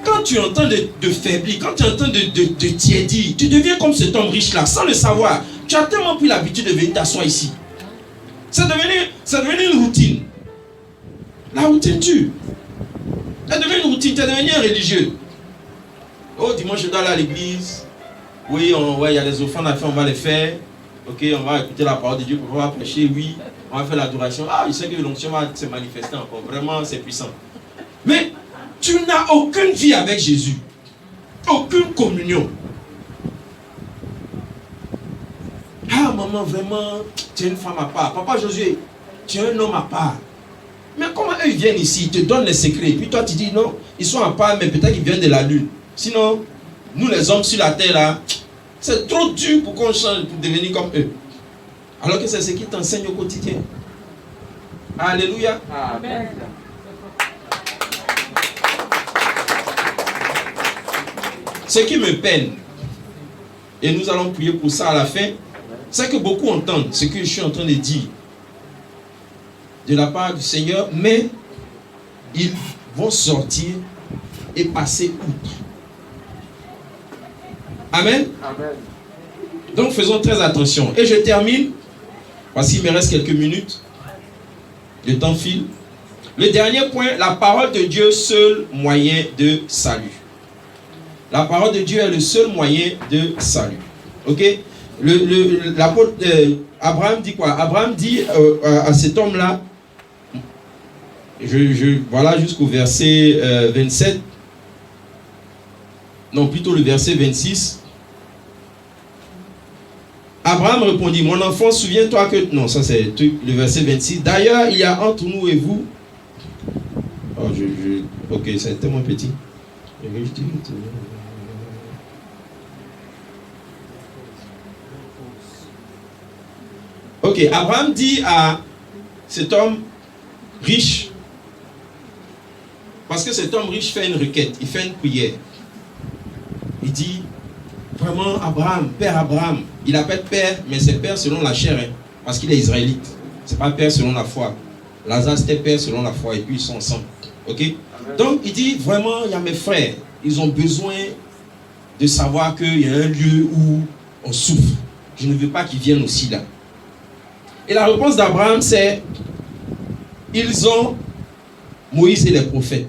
Quand tu entends de faiblir, quand tu entends de tiédir, tu deviens comme cet homme riche là, sans le savoir. Tu as tellement pris l'habitude de venir t'asseoir ici. C'est devenu une routine. La routine tue. C'est devenu une routine, tu es devenu un religieux. Oh, dimanche je dois aller à l'église. Oui, il y a des offrandes à faire, on va les faire. Ok, on va écouter la parole de Dieu, on va prêcher, oui. On va faire l'adoration. Ah, je sais que l'onction va se manifester encore. Vraiment, c'est puissant. Mais tu n'as aucune vie avec Jésus. Aucune communion. Ah, maman, vraiment, tu es une femme à part. Papa Josué, tu es un homme à part. Mais comment eux ils viennent ici, ils te donnent les secrets. Puis toi, tu dis non, ils sont à part, mais peut-être qu'ils viennent de la lune. Sinon, nous les hommes sur la terre, là, c'est trop dur pour qu'on change, pour devenir comme eux. Alors que c'est ce qu'ils t'enseignent au quotidien. Alléluia. Amen. Ce qui me peine, et nous allons prier pour ça à la fin, c'est que beaucoup entendent ce que je suis en train de dire de la part du Seigneur, mais ils vont sortir et passer outre. Amen. Amen. Donc faisons très attention. Et je termine, parce qu'il me reste quelques minutes. Le temps file. Le dernier point, la parole de Dieu, seul moyen de salut. La parole de Dieu est le seul moyen de salut. Ok? L'apôtre Abraham dit quoi? Abraham dit à cet homme-là, voilà jusqu'au verset 27, non plutôt le verset 26. Abraham répondit, mon enfant, souviens-toi que... Non, ça c'est le verset 26. D'ailleurs, il y a entre nous et vous... Oh, ok, c'est tellement petit. Ok, Abraham dit à cet homme riche, parce que cet homme riche fait une requête, il fait une prière. Il dit, vraiment Abraham, Père Abraham, il appelle Père, mais c'est Père selon la chair, hein, parce qu'il est israélite. C'est pas Père selon la foi. Lazare c'était Père selon la foi, et puis ils sont ensemble. Ok? Amen. Donc il dit, vraiment, il y a mes frères, ils ont besoin de savoir qu'il y a un lieu où on souffre. Je ne veux pas qu'ils viennent aussi là. Et la réponse d'Abraham, c'est, ils ont Moïse et les prophètes,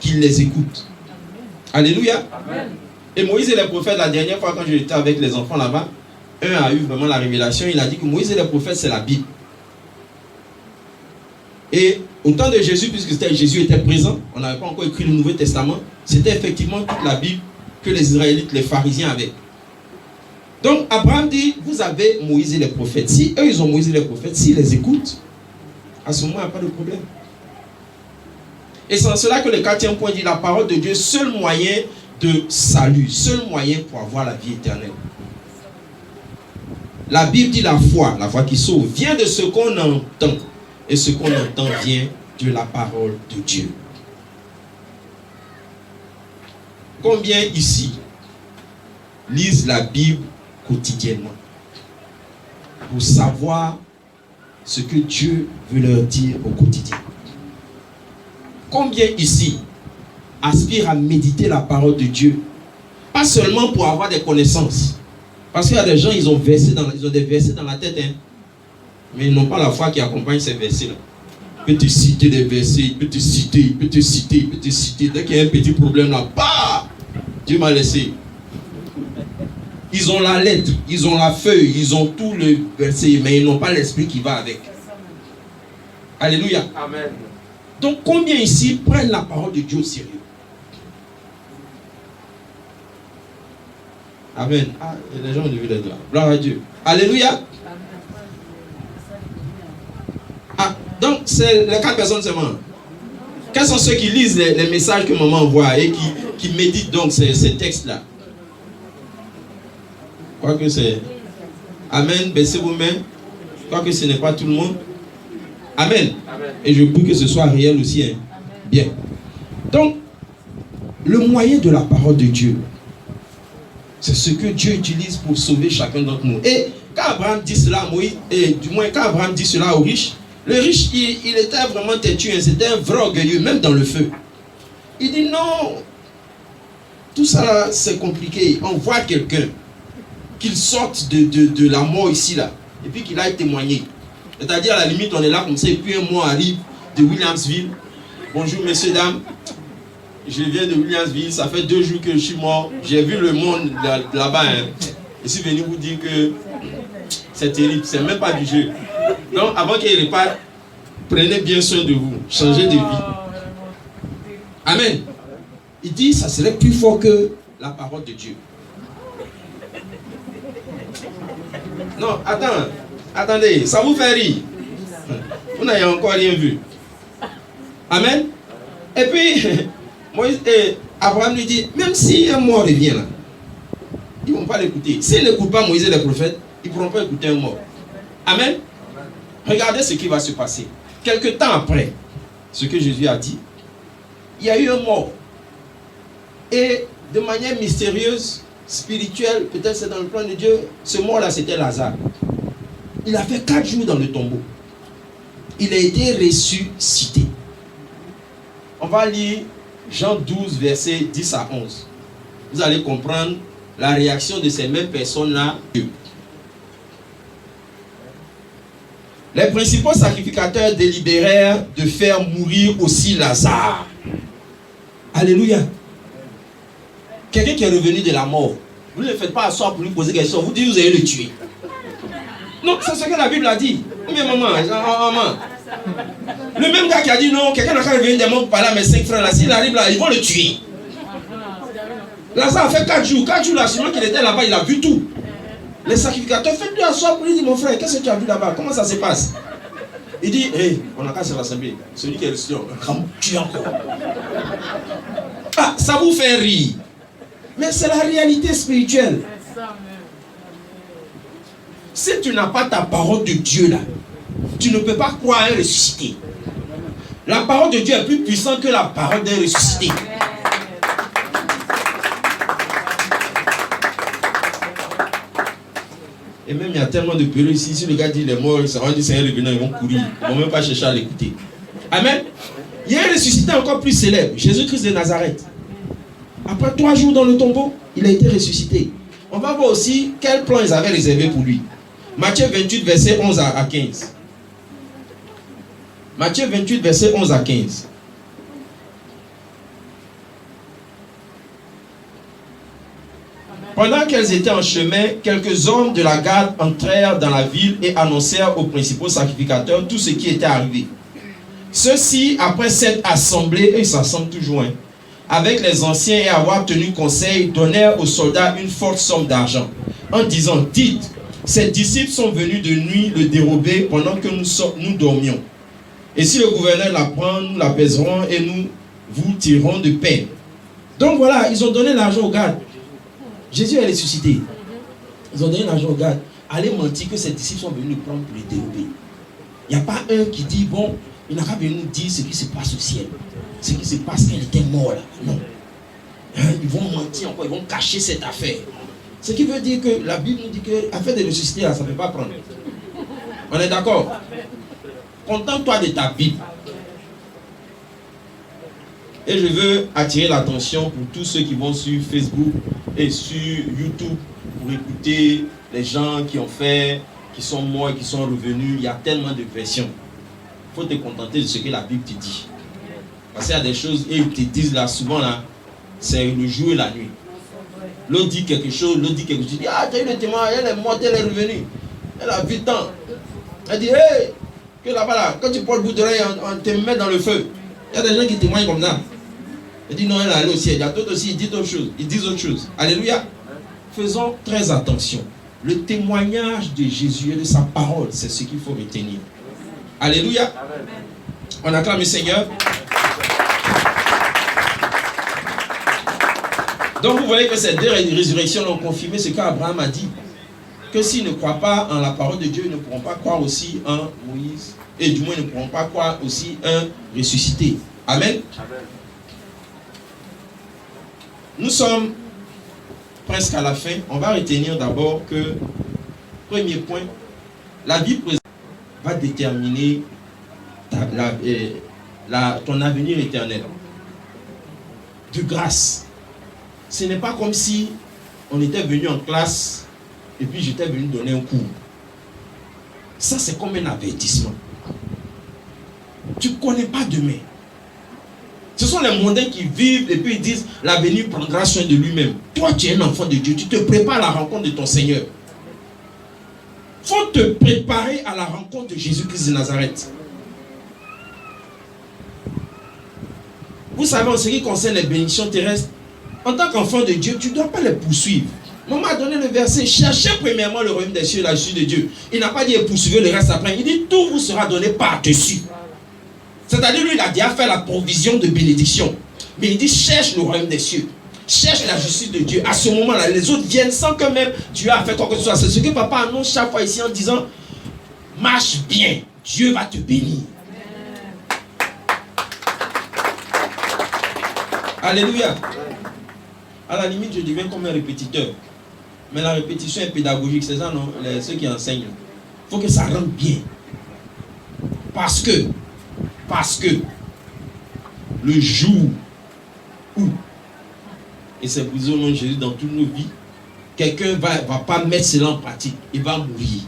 qu'ils les écoutent. Alléluia. Amen. Et Moïse et les prophètes, la dernière fois quand j'étais avec les enfants là-bas, un a eu vraiment la révélation, il a dit que Moïse et les prophètes, c'est la Bible. Et au temps de Jésus, puisque Jésus était présent, on n'avait pas encore écrit le Nouveau Testament, c'était effectivement toute la Bible que les Israélites, les pharisiens avaient. Donc Abraham dit, vous avez Moïse et les prophètes. Si eux, ils ont Moïse et les prophètes, s'ils les écoutent, à ce moment, il n'y a pas de problème. Et c'est en cela que le 4e point dit, la parole de Dieu, seul moyen de salut, seul moyen pour avoir la vie éternelle. La Bible dit la foi qui sauve, vient de ce qu'on entend. Et ce qu'on entend vient de la parole de Dieu. Combien ici lisent la Bible quotidiennement pour savoir ce que Dieu veut leur dire au quotidien? Combien ici aspirent à méditer la parole de Dieu, pas seulement pour avoir des connaissances, parce qu'il y a des gens, ils ont des versets dans la tête, hein, mais ils n'ont pas la foi qui accompagne ces versets-là. Il peut te citer des versets, il peut te citer. Dès qu'il y a un petit problème là, bah, Dieu m'a laissé. Ils ont la lettre, ils ont la feuille, ils ont tout le verset, mais ils n'ont pas l'esprit qui va avec. Alléluia. Amen. Donc combien ici prennent la parole de Dieu au sérieux? Amen. Ah, les gens ont levé les doigts. Gloire à Dieu. Alléluia. Ah, donc c'est les 4 personnes seulement. Quels sont ceux qui lisent les messages que maman envoie et qui méditent donc ces textes-là? Je crois que c'est... Amen. Baissez vos mains. Je crois que ce n'est pas tout le monde. Amen. Amen. Et je prie que ce soit réel aussi. Hein. Bien. Donc, le moyen de la parole de Dieu, c'est ce que Dieu utilise pour sauver chacun d'entre nous. Et quand Abraham dit cela à Moïse, et du moins quand Abraham dit cela aux riches, le riche, il était vraiment têtu, hein, c'était un vrai orgueilleux, même dans le feu. Il dit non, tout ça c'est compliqué. On voit quelqu'un qu'il sorte de la mort ici là, et puis qu'il aille témoigner. C'est-à-dire à la limite on est là comme ça, et puis un mot arrive de Williamsville. Bonjour messieurs, dames. Je viens de Williamsville, ça fait 2 jours que je suis mort. J'ai vu le monde là-bas. Hein. Je suis venu vous dire que c'est terrible, c'est même pas du jeu. Donc avant qu'il reparte, prenez bien soin de vous, changez de vie. Amen. Il dit ça serait plus fort que la parole de Dieu. Non, attendez, ça vous fait rire. Vous n'avez encore rien vu. Amen. Et puis, Moïse, Abraham lui dit, même si un mort revient là, ils ne vont pas l'écouter. S'ils n'écoutent pas Moïse et les prophètes, ils ne pourront pas écouter un mort. Amen. Regardez ce qui va se passer. Quelque temps après, ce que Jésus a dit, il y a eu un mort. Et de manière mystérieuse, spirituelle, peut-être c'est dans le plan de Dieu, ce mort-là c'était Lazare. Il a fait 4 jours dans le tombeau. Il a été ressuscité. On va lire Jean 12, versets 10 à 11. Vous allez comprendre la réaction de ces mêmes personnes-là. Les principaux sacrificateurs délibérèrent de faire mourir aussi Lazare. Alléluia. Quelqu'un qui est revenu de la mort, vous ne le faites pas asseoir pour lui poser question. Vous dites vous allez le tuer. Non, c'est ce que la Bible a dit. Mais maman. Le même gars qui a dit non, quelqu'un n'a qu'à revenir des morts pour parler à mes 5 frères là. S'il arrive là, ils vont le tuer. Lazare a fait 4 jours. 4 jours là, seulement qu'il était là-bas, il a vu tout. Les sacrificateurs, faites-lui asseoir pour lui dire mon frère, qu'est-ce que tu as vu là-bas? Comment ça se passe? Il dit, hey, on n'a qu'à se rassembler. Celui qui est resté, tu encore. Ah, ça vous fait rire. Mais c'est la réalité spirituelle. Si tu n'as pas ta parole de Dieu là, tu ne peux pas croire à un ressuscité. La parole de Dieu est plus puissante que la parole d'un ressuscité. Et même il y a tellement de périodes ici, si le gars dit il est mort, ça va dire c'est un revenant, ils vont courir. Ils ne vont même pas chercher à l'écouter. Amen. Il y a un ressuscité encore plus célèbre, Jésus-Christ de Nazareth. Après 3 jours dans le tombeau, il a été ressuscité. On va voir aussi quel plan ils avaient réservé pour lui. Matthieu 28, verset 11 à 15. Matthieu 28, verset 11 à 15. Pendant qu'elles étaient en chemin, quelques hommes de la garde entrèrent dans la ville et annoncèrent aux principaux sacrificateurs tout ce qui était arrivé. Ceux-ci, après s'être assemblés, et ils s'assemblent toujours, hein, avec les anciens et avoir tenu conseil, donnèrent aux soldats une forte somme d'argent, en disant, dites, ces disciples sont venus de nuit le dérober pendant que nous dormions. Et si le gouverneur l'apprend, nous l'apaiserons et nous vous tirerons de peine. Donc voilà, ils ont donné l'argent aux gardes. Jésus est ressuscité. Ils ont donné l'argent aux gardes. Allez mentir que ces disciples sont venus le prendre pour le dérober. Il n'y a pas un qui dit, bon, il n'a pas venu nous dire ce qui se passe au ciel. Ce qui se passe quand il était mort là. Non. Hein, ils vont mentir encore, ils vont cacher cette affaire. Ce qui veut dire que la Bible nous dit que l'affaire de ressusciter là, ça ne peut pas prendre. On est d'accord? Contente-toi de ta Bible. Et je veux attirer l'attention pour tous ceux qui vont sur Facebook et sur YouTube pour écouter les gens qui ont fait, qui sont morts et qui sont revenus. Il y a tellement de versions. Il faut te contenter de ce que la Bible te dit. Parce qu'il y a des choses, et ils te disent là, souvent là, c'est le jour et la nuit. L'autre dit quelque chose, l'autre dit quelque chose. Tu dis, ah, tu as eu le témoin, elle est morte, elle est revenue. Elle a vu tant. Elle dit, hey, que là-bas là, quand tu portes le bout d'oreille, on te met dans le feu. Il y a des gens qui témoignent comme ça. Elle dit non, elle est allée au ciel. Il y a d'autres aussi, ils disent autre chose. Alléluia. Faisons très attention. Le témoignage de Jésus et de sa parole, c'est ce qu'il faut retenir. Alléluia. On acclame le Seigneur. Donc vous voyez que ces 2 résurrections ont confirmé ce qu'Abraham a dit. Que s'ils ne croient pas en la parole de Dieu, ils ne pourront pas croire aussi en Moïse. Et du moins, ils ne pourront pas croire aussi en ressuscité. Amen. Nous sommes presque à la fin. On va retenir d'abord que, premier point, la vie présente va déterminer ton avenir éternel. De grâce. Ce n'est pas comme si on était venu en classe et puis j'étais venu donner un cours. Ça, c'est comme un avertissement. Tu ne connais pas demain. Ce sont les mondains qui vivent et puis ils disent l'avenir prendra soin de lui-même. Toi, tu es un enfant de Dieu. Tu te prépares à la rencontre de ton Seigneur. Il faut te préparer à la rencontre de Jésus-Christ de Nazareth. Vous savez, en ce qui concerne les bénédictions terrestres, en tant qu'enfant de Dieu, tu ne dois pas les poursuivre. Maman a donné le verset, cherchez premièrement le royaume des cieux et la justice de Dieu. Il n'a pas dit poursuivez le reste après. Il dit tout vous sera donné par-dessus. C'est-à-dire, lui, il a déjà fait la provision de bénédiction. Mais il dit cherche le royaume des cieux. Cherche la justice de Dieu. À ce moment-là, les autres viennent sans que même Dieu a fait quoi que ce soit. C'est ce que papa annonce chaque fois ici en disant marche bien, Dieu va te bénir. Alléluia. À la limite, je deviens comme un répétiteur. Mais la répétition est pédagogique, c'est ça, non? Ceux qui enseignent. Il faut que ça rentre bien. Parce que le jour où, et c'est brisé au nom de Jésus dans toutes nos vies, quelqu'un va pas mettre cela en pratique, il va mourir.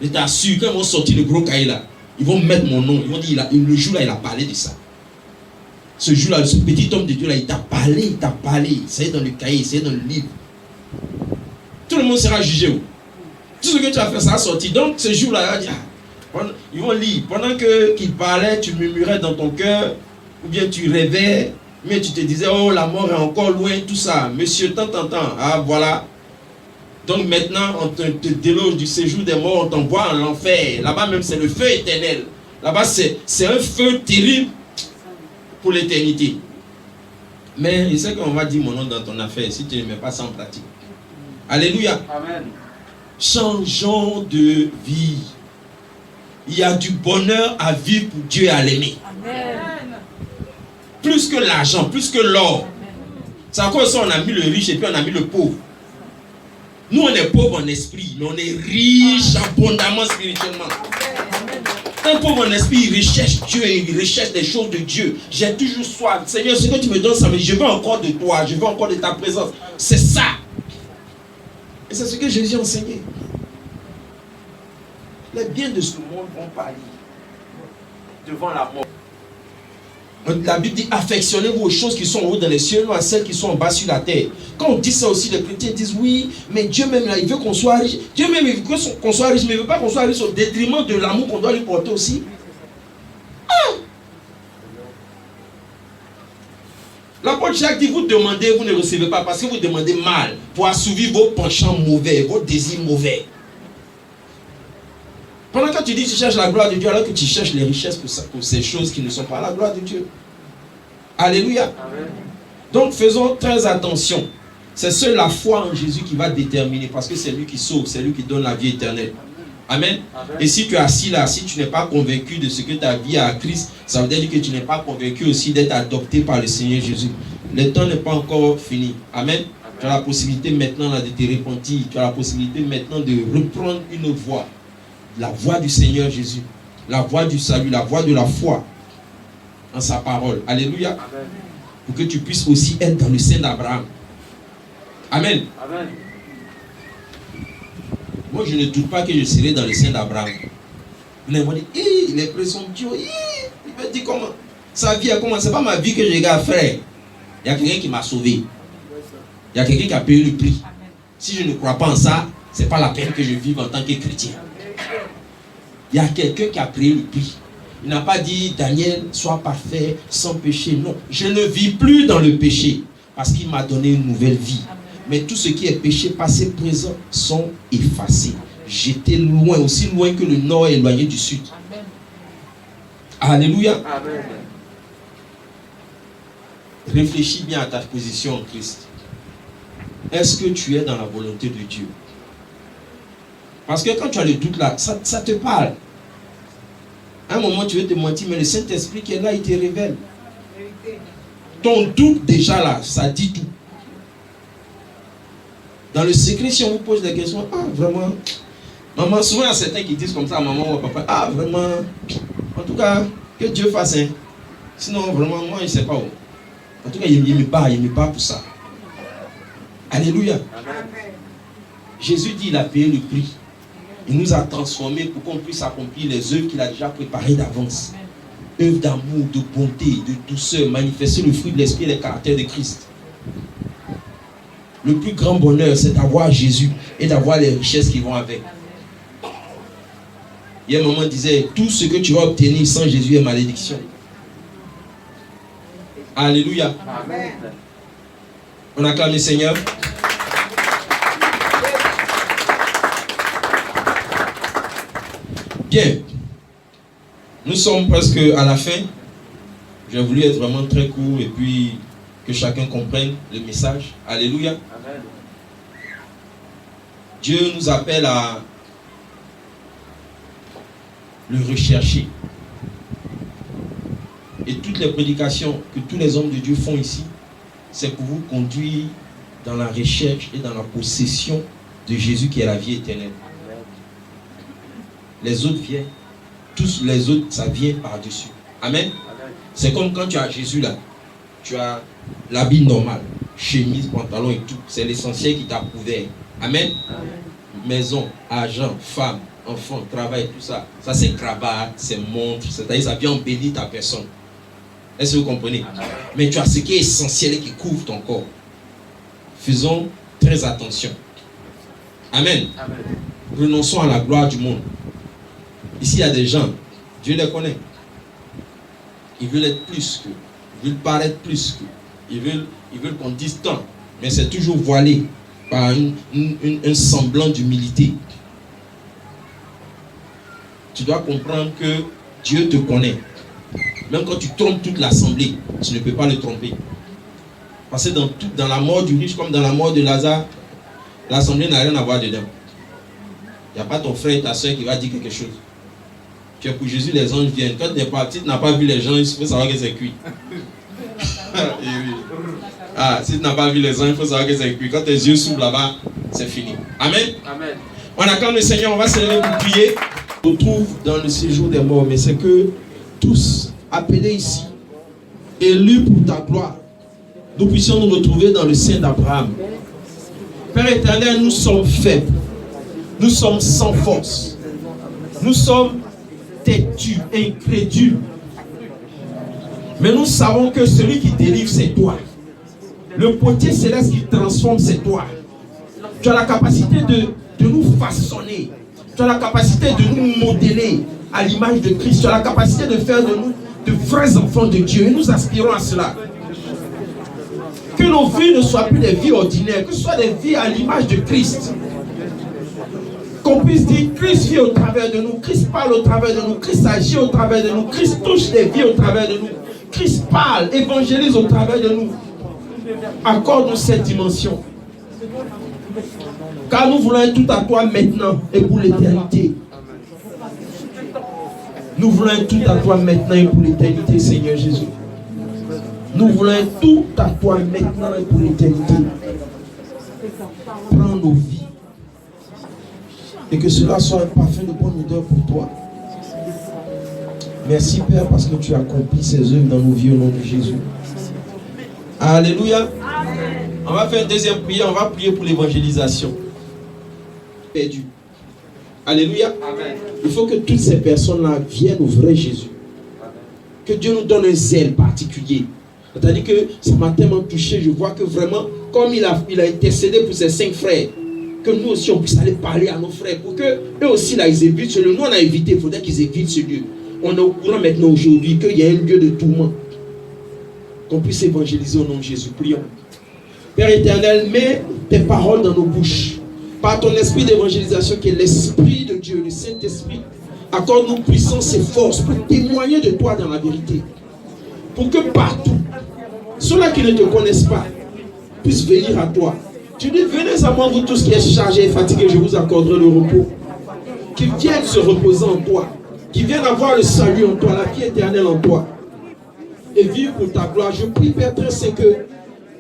Je t'assure, quand ils vont sortir le gros cahier là, ils vont mettre mon nom, ils vont dire, le jour là, il a parlé de ça. Ce jour-là, ce petit homme de Dieu là, il t'a parlé, c'est dans le cahier, c'est dans le livre. Tout le monde sera jugé. Tout ce que tu as fait, ça a sorti. Donc, ce jour-là, ils vont lire. Pendant qu'il parlait, tu murmurais dans ton cœur, ou bien tu rêvais, mais tu te disais, oh, la mort est encore loin, tout ça. Monsieur, tant. Ah, voilà. Donc maintenant, on te déloge du séjour des morts, on t'envoie en enfer. Là-bas même, c'est le feu éternel. Là-bas, c'est un feu terrible pour l'éternité. Mais je sais qu'on va dire mon nom dans ton affaire si tu ne mets pas ça en pratique. Alléluia. Amen. Changeons de vie. Il y a du bonheur à vivre pour Dieu et à l'aimer. Plus que l'argent, plus que l'or. C'est à cause de ça on a mis le riche et puis on a mis le pauvre. Nous on est pauvres en esprit, mais on est riche abondamment spirituellement. Un pauvre en esprit, il recherche Dieu et il recherche des choses de Dieu. J'ai toujours soif. Seigneur, ce que tu me donnes, ça, mais je veux encore de toi, je veux encore de ta présence. C'est ça. Et c'est ce que Jésus a enseigné. Les biens de ce monde vont pâlir devant la mort. La Bible dit affectionnez-vous aux choses qui sont en haut dans les cieux, non à celles qui sont en bas sur la terre. Quand on dit ça aussi, les chrétiens disent oui, mais Dieu même là, il veut qu'on soit riche. Dieu même il veut qu'on soit riche, mais il ne veut pas qu'on soit riche au détriment de l'amour qu'on doit lui porter aussi. Ah! L'apôtre Jacques dit vous demandez, vous ne recevez pas parce que vous demandez mal pour assouvir vos penchants mauvais, vos désirs mauvais. Pendant que tu dis que tu cherches la gloire de Dieu, alors que tu cherches les richesses pour ces choses qui ne sont pas la gloire de Dieu. Alléluia. Amen. Donc faisons très attention. C'est seule la foi en Jésus qui va déterminer, parce que c'est lui qui sauve, c'est lui qui donne la vie éternelle. Amen. Amen. Et si tu es assis là, si tu n'es pas convaincu de ce que ta vie a à Christ, ça veut dire que tu n'es pas convaincu aussi d'être adopté par le Seigneur Jésus. Le temps n'est pas encore fini. Amen. Amen. Tu as la possibilité maintenant là, de te repentir. Tu as la possibilité maintenant de reprendre une voie. La voix du Seigneur Jésus, la voix du salut, la voix de la foi en sa parole. Alléluia. Amen. Pour que tu puisses aussi être dans le sein d'Abraham. Amen. Amen. Moi, je ne doute pas que je serai dans le sein d'Abraham. Vous m'ont dit, il est présomptueux. Il me dit comment sa vie a commencé. Ce n'est pas ma vie que j'ai à faire. Il y a quelqu'un qui m'a sauvé. Il y a quelqu'un qui a payé le prix. Si je ne crois pas en ça, ce n'est pas la peine que je vive en tant que chrétien. Il y a quelqu'un qui a payé le prix. Il n'a pas dit, Daniel, sois parfait, sans péché. Non, je ne vis plus dans le péché parce qu'il m'a donné une nouvelle vie. Mais tout ce qui est péché, passé, présent, sont effacés. J'étais loin, aussi loin que le nord est éloigné du sud. Amen. Alléluia. Amen. Réfléchis bien à ta position en Christ. Est-ce que tu es dans la volonté de Dieu? Parce que quand tu as le doute là, ça te parle. À un moment, tu veux te mentir, mais le Saint-Esprit qui est là, il te révèle. Ton doute déjà là, ça dit tout. Dans le secret, si on vous pose des questions, ah vraiment, maman, souvent il y a certains qui disent comme ça à maman ou à papa, ah vraiment, en tout cas, que Dieu fasse, hein. Sinon vraiment, moi je ne sais pas où. En tout cas, il me bat pour ça. Alléluia. Amen. Jésus dit, il a payé le prix. Il nous a transformés pour qu'on puisse accomplir les œuvres qu'il a déjà préparées d'avance. Œuvres d'amour, de bonté, de douceur, manifester le fruit de l'esprit et les caractères de Christ. Le plus grand bonheur, c'est d'avoir Jésus et d'avoir les richesses qui vont avec. Il y a un moment, il disait, tout ce que tu vas obtenir sans Jésus est malédiction. Alléluia. Amen. On acclame le Seigneur. Bien. Nous sommes presque à la fin. J'ai voulu être vraiment très court et puis que chacun comprenne le message. Alléluia. Amen. Dieu nous appelle à le rechercher. Et toutes les prédications que tous les hommes de Dieu font ici, c'est pour vous conduire dans la recherche et dans la possession de Jésus qui est la vie éternelle. Les autres viennent. Tous les autres, ça vient par-dessus. Amen. C'est comme quand tu as Jésus là. Tu as l'habit normal. Chemise, pantalon et tout. C'est l'essentiel qui t'a couvert. Amen. Maison, argent, femme, enfant, travail, tout ça. Ça c'est cravate, c'est montre. C'est-à-dire ça vient embellir ta personne. Est-ce que vous comprenez? Mais tu as ce qui est essentiel et qui couvre ton corps. Faisons très attention. Amen. Amen. Renonçons à la gloire du monde. Ici, il y a des gens, Dieu les connaît. Ils veulent être plus que, ils veulent paraître plus que, ils veulent qu'on dise tant. Mais c'est toujours voilé par un semblant d'humilité. Tu dois comprendre que Dieu te connaît. Même quand tu trompes toute l'assemblée, tu ne peux pas le tromper. Parce que dans la mort du riche comme dans la mort de Lazare, l'assemblée n'a rien à voir dedans. Il n'y a pas ton frère et ta soeur qui va dire quelque chose. Que pour Jésus, les anges viennent. Quand tu n'es pas petit, tu n'as pas vu les gens, il faut savoir que c'est cuit. Ah, si tu n'as pas vu les anges, il faut savoir que c'est cuit. Quand tes yeux s'ouvrent là-bas, c'est fini. Amen. Amen. On acclame le Seigneur, on va se lever pour prier. On se trouve dans le séjour des morts, mais c'est que tous appelés ici, élus pour ta gloire, nous puissions nous retrouver dans le sein d'Abraham. Père éternel, nous sommes faibles. Nous sommes sans force. Nous sommes têtus, incrédules. Mais nous savons que celui qui délivre, c'est toi. Le potier céleste qui transforme, c'est toi. Tu as la capacité de nous façonner. Tu as la capacité de nous modeler à l'image de Christ. Tu as la capacité de faire de nous de vrais enfants de Dieu. Et nous aspirons à cela. Que nos vies ne soient plus des vies ordinaires, que ce soit des vies à l'image de Christ. Qu'on puisse dire, Christ vit au travers de nous, Christ parle au travers de nous, Christ agit au travers de nous, Christ touche des vies au travers de nous, Christ parle, évangélise au travers de nous. Accorde-nous cette dimension. Car nous voulons être tout à toi maintenant et pour l'éternité. Nous voulons être tout à toi maintenant et pour l'éternité, Seigneur Jésus. Nous voulons être tout à toi maintenant et pour l'éternité. Prends nos vies. Et que cela soit un parfum de bonne odeur pour toi. Merci Père parce que tu as accompli ces œuvres dans nos vies au nom de Jésus. Alléluia. Amen. On va faire une deuxième prière. On va prier pour l'évangélisation. Perdu. Alléluia. Amen. Il faut que toutes ces personnes-là viennent au vrai Jésus. Amen. Que Dieu nous donne un zèle particulier. C'est-à-dire que ça m'a tellement touché. Je vois que vraiment, comme il a intercédé pour ses 5 frères, que nous aussi on puisse aller parler à nos frères pour que eux aussi là ils évitent ce lieu. Nous on a évité, il faudrait qu'ils évitent ce lieu. On est au courant maintenant aujourd'hui qu'il y a un lieu de tourment. Qu'on puisse évangéliser au nom de Jésus. Prions. Père éternel, mets tes paroles dans nos bouches. Par ton esprit d'évangélisation qui est l'esprit de Dieu, le Saint-Esprit, accorde-nous puissance et force pour témoigner de toi dans la vérité. Pour que partout, ceux-là qui ne te connaissent pas puissent venir à toi. Tu dis, venez à moi, vous tous qui êtes chargés et fatigués, je vous accorderai le repos. Qu'ils viennent se reposer en toi. Qu'ils viennent avoir le salut en toi, la vie éternelle en toi. Et vivre pour ta gloire. Je prie, Père très saint, que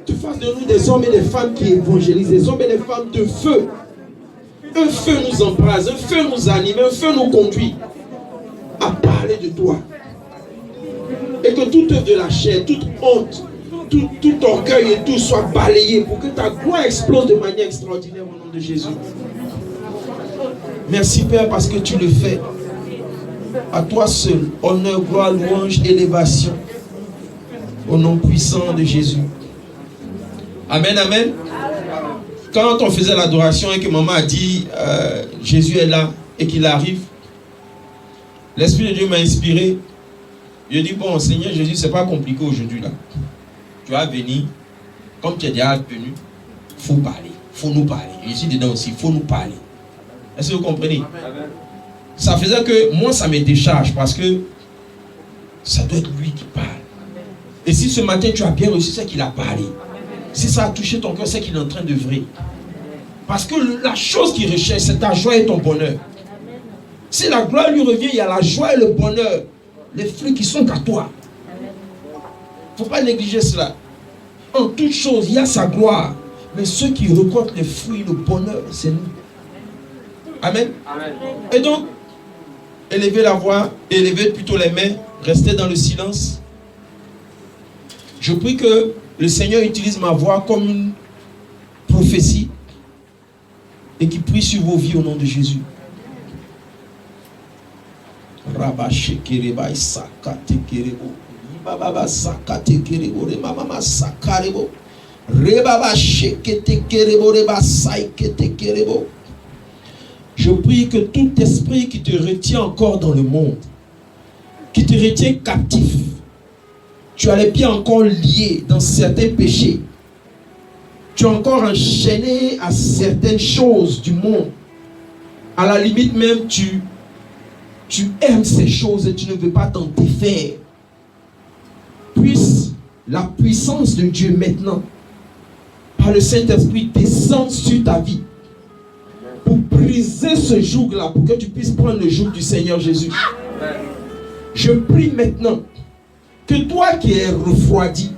tu fasse de nous des hommes et des femmes qui évangélisent, des hommes et des femmes de feu. Un feu nous embrase, un feu nous anime, un feu nous conduit à parler de toi. Et que toute œuvre de la chair, toute honte, tout orgueil et tout soit balayé pour que ta gloire explose de manière extraordinaire au nom de Jésus. Merci Père parce que tu le fais. À toi seul, honneur, gloire, louange, élévation. Au nom puissant de Jésus. Amen, amen. Quand on faisait l'adoration et que maman a dit Jésus est là et qu'il arrive, l'Esprit de Dieu m'a inspiré. Je dis bon Seigneur Jésus, c'est pas compliqué aujourd'hui là. Tu vas venir, comme tu es déjà venu, il faut parler, il faut nous parler. Je suis dedans aussi, il faut nous parler. Est-ce que vous comprenez? Ça faisait que moi ça me décharge parce que ça doit être lui qui parle. Et si ce matin tu as bien reçu, c'est qu'il a parlé. Si ça a touché ton cœur, c'est qu'il est en train d'œuvrer. Parce que la chose qu'il recherche, c'est ta joie et ton bonheur. Si la gloire lui revient, il y a la joie et le bonheur, les fruits qui sont à toi. Il ne faut pas négliger cela. En toute chose, il y a sa gloire. Mais ceux qui récoltent les fruits, le bonheur, c'est nous. Amen. Amen. Et donc, élevez la voix, élevez plutôt les mains, restez dans le silence. Je prie que le Seigneur utilise ma voix comme une prophétie et qu'il prie sur vos vies au nom de Jésus. Je prie que tout esprit qui te retient encore dans le monde, qui te retient captif, tu as les pieds encore liés dans certains péchés, tu es encore enchaîné à certaines choses du monde, à la limite même tu aimes ces choses et tu ne veux pas t'en défaire. Puisse la puissance de Dieu maintenant, par le Saint-Esprit, descendre sur ta vie pour briser ce joug-là, pour que tu puisses prendre le joug du Seigneur Jésus. Je prie maintenant que toi qui es refroidi,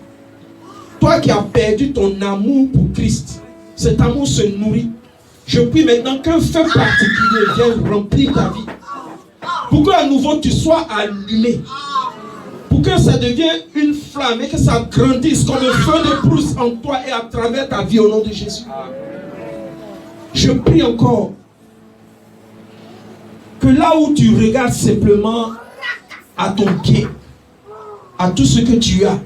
toi qui as perdu ton amour pour Christ, cet amour se nourrit. Je prie maintenant qu'un feu particulier vienne remplir ta vie. Pour qu'à nouveau tu sois allumé. Pour que ça devienne une flamme et que ça grandisse comme un feu de brousse en toi et à travers ta vie au nom de Jésus. Je prie encore que là où tu regardes simplement à ton pied, à tout ce que tu as,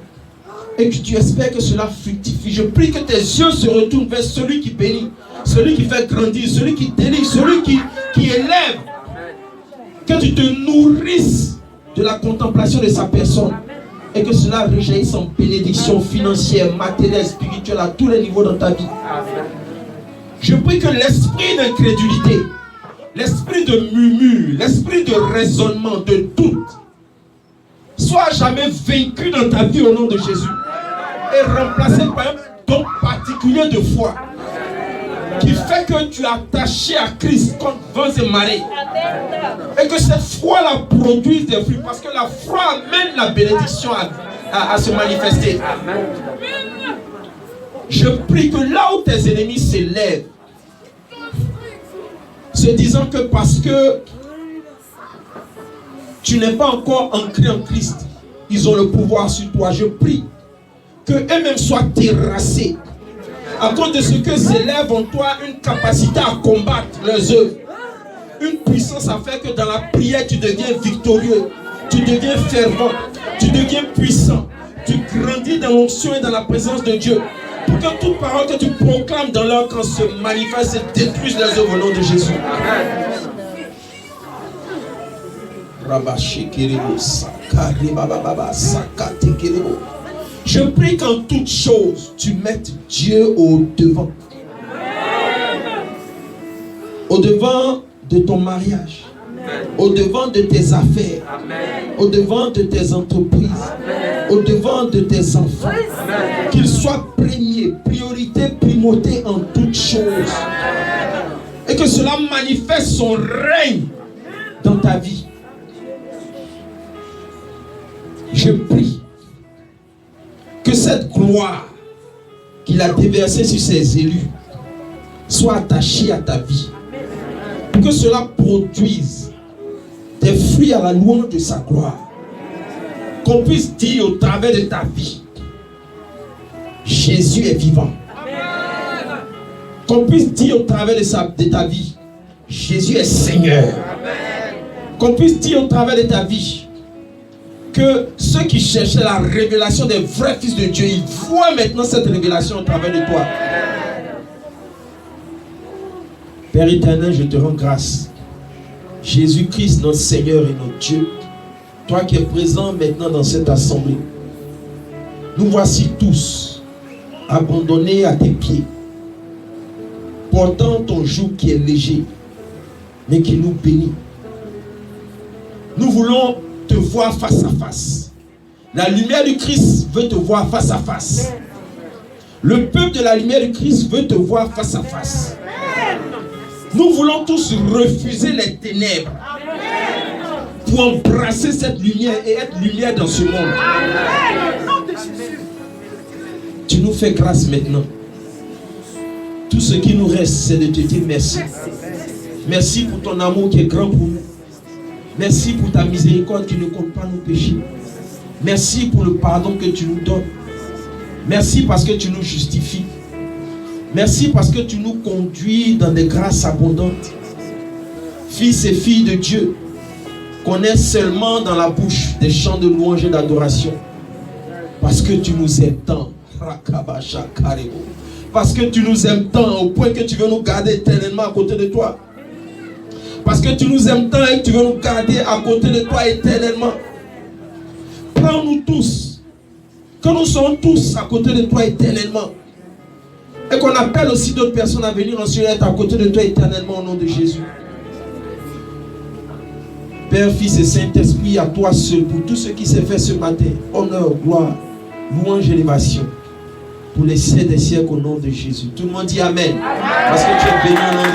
et que tu espères que cela fructifie, je prie que tes yeux se retournent vers celui qui bénit, celui qui fait grandir, celui qui délivre, celui qui élève. Que tu te nourrisses de la contemplation de sa personne et que cela rejaillisse en bénédiction financière, matérielle, spirituelle à tous les niveaux dans ta vie. Je prie que l'esprit d'incrédulité, l'esprit de murmure, l'esprit de raisonnement, de doute soit jamais vaincu dans ta vie au nom de Jésus et remplacé par un don particulier de foi qui fait que tu es attaché à Christ contre vents et marées. Et que cette foi-là produise des fruits. Parce que la foi amène la bénédiction à se manifester. Je prie que là où tes ennemis s'élèvent, se disant que parce que tu n'es pas encore ancré en Christ, ils ont le pouvoir sur toi. Je prie que eux-mêmes soient terrassés à cause de ce que s'élève en toi une capacité à combattre leurs œuvres, une puissance à faire que dans la prière tu deviens victorieux, tu deviens fervent, tu deviens puissant, tu grandis dans l'onction et dans la présence de Dieu, pour que toute parole que tu proclames dans leur camp se manifeste et détruise les œuvres au nom de Jésus. Je prie qu'en toute chose, tu mettes Dieu au devant. Au devant de ton mariage. Au devant de tes affaires. Au devant de tes entreprises. Au devant de tes enfants. Qu'ils soient premiers, priorité, primauté en toutes choses. Et que cela manifeste son règne dans ta vie. Je prie que cette gloire qu'il a déversé sur ses élus soit attaché à ta vie. Pour que cela produise des fruits à la louange de sa gloire. Qu'on puisse dire au travers de ta vie, Jésus est vivant. Qu'on puisse dire au travers de ta vie, Jésus est Seigneur. Qu'on puisse dire au travers de ta vie que ceux qui cherchaient la révélation des vrais fils de Dieu, ils voient maintenant cette révélation au travers de toi. Père éternel, je te rends grâce. Jésus-Christ, notre Seigneur et notre Dieu, toi qui es présent maintenant dans cette assemblée, nous voici tous abandonnés à tes pieds, portant ton joug qui est léger, mais qui nous bénit. Nous voulons te voir face à face. La lumière du Christ veut te voir face à face. Le peuple de la lumière du Christ veut te voir face à face. Nous voulons tous refuser les ténèbres pour embrasser cette lumière et être lumière dans ce monde. Tu nous fais grâce maintenant. Tout ce qui nous reste, c'est de te dire merci. Merci pour ton amour qui est grand pour nous. Merci pour ta miséricorde qui ne compte pas nos péchés. Merci pour le pardon que tu nous donnes. Merci parce que tu nous justifies. Merci parce que tu nous conduis dans des grâces abondantes. Fils et filles de Dieu, connaissent seulement dans la bouche des chants de louange et d'adoration. Parce que tu nous aimes tant. Parce que tu nous aimes tant au point que tu veux nous garder éternellement à côté de toi. Parce que tu nous aimes tant et que tu veux nous garder à côté de toi éternellement. Prends-nous tous. Que nous soyons tous à côté de toi éternellement. Et qu'on appelle aussi d'autres personnes à venir ensuite être à côté de toi éternellement au nom de Jésus. Père, Fils et Saint-Esprit, à toi seul pour tout ce qui s'est fait ce matin. Honneur, gloire, louange et élévation. Pour les siècles des siècles au nom de Jésus. Tout le monde dit Amen. Parce que tu es béni au nom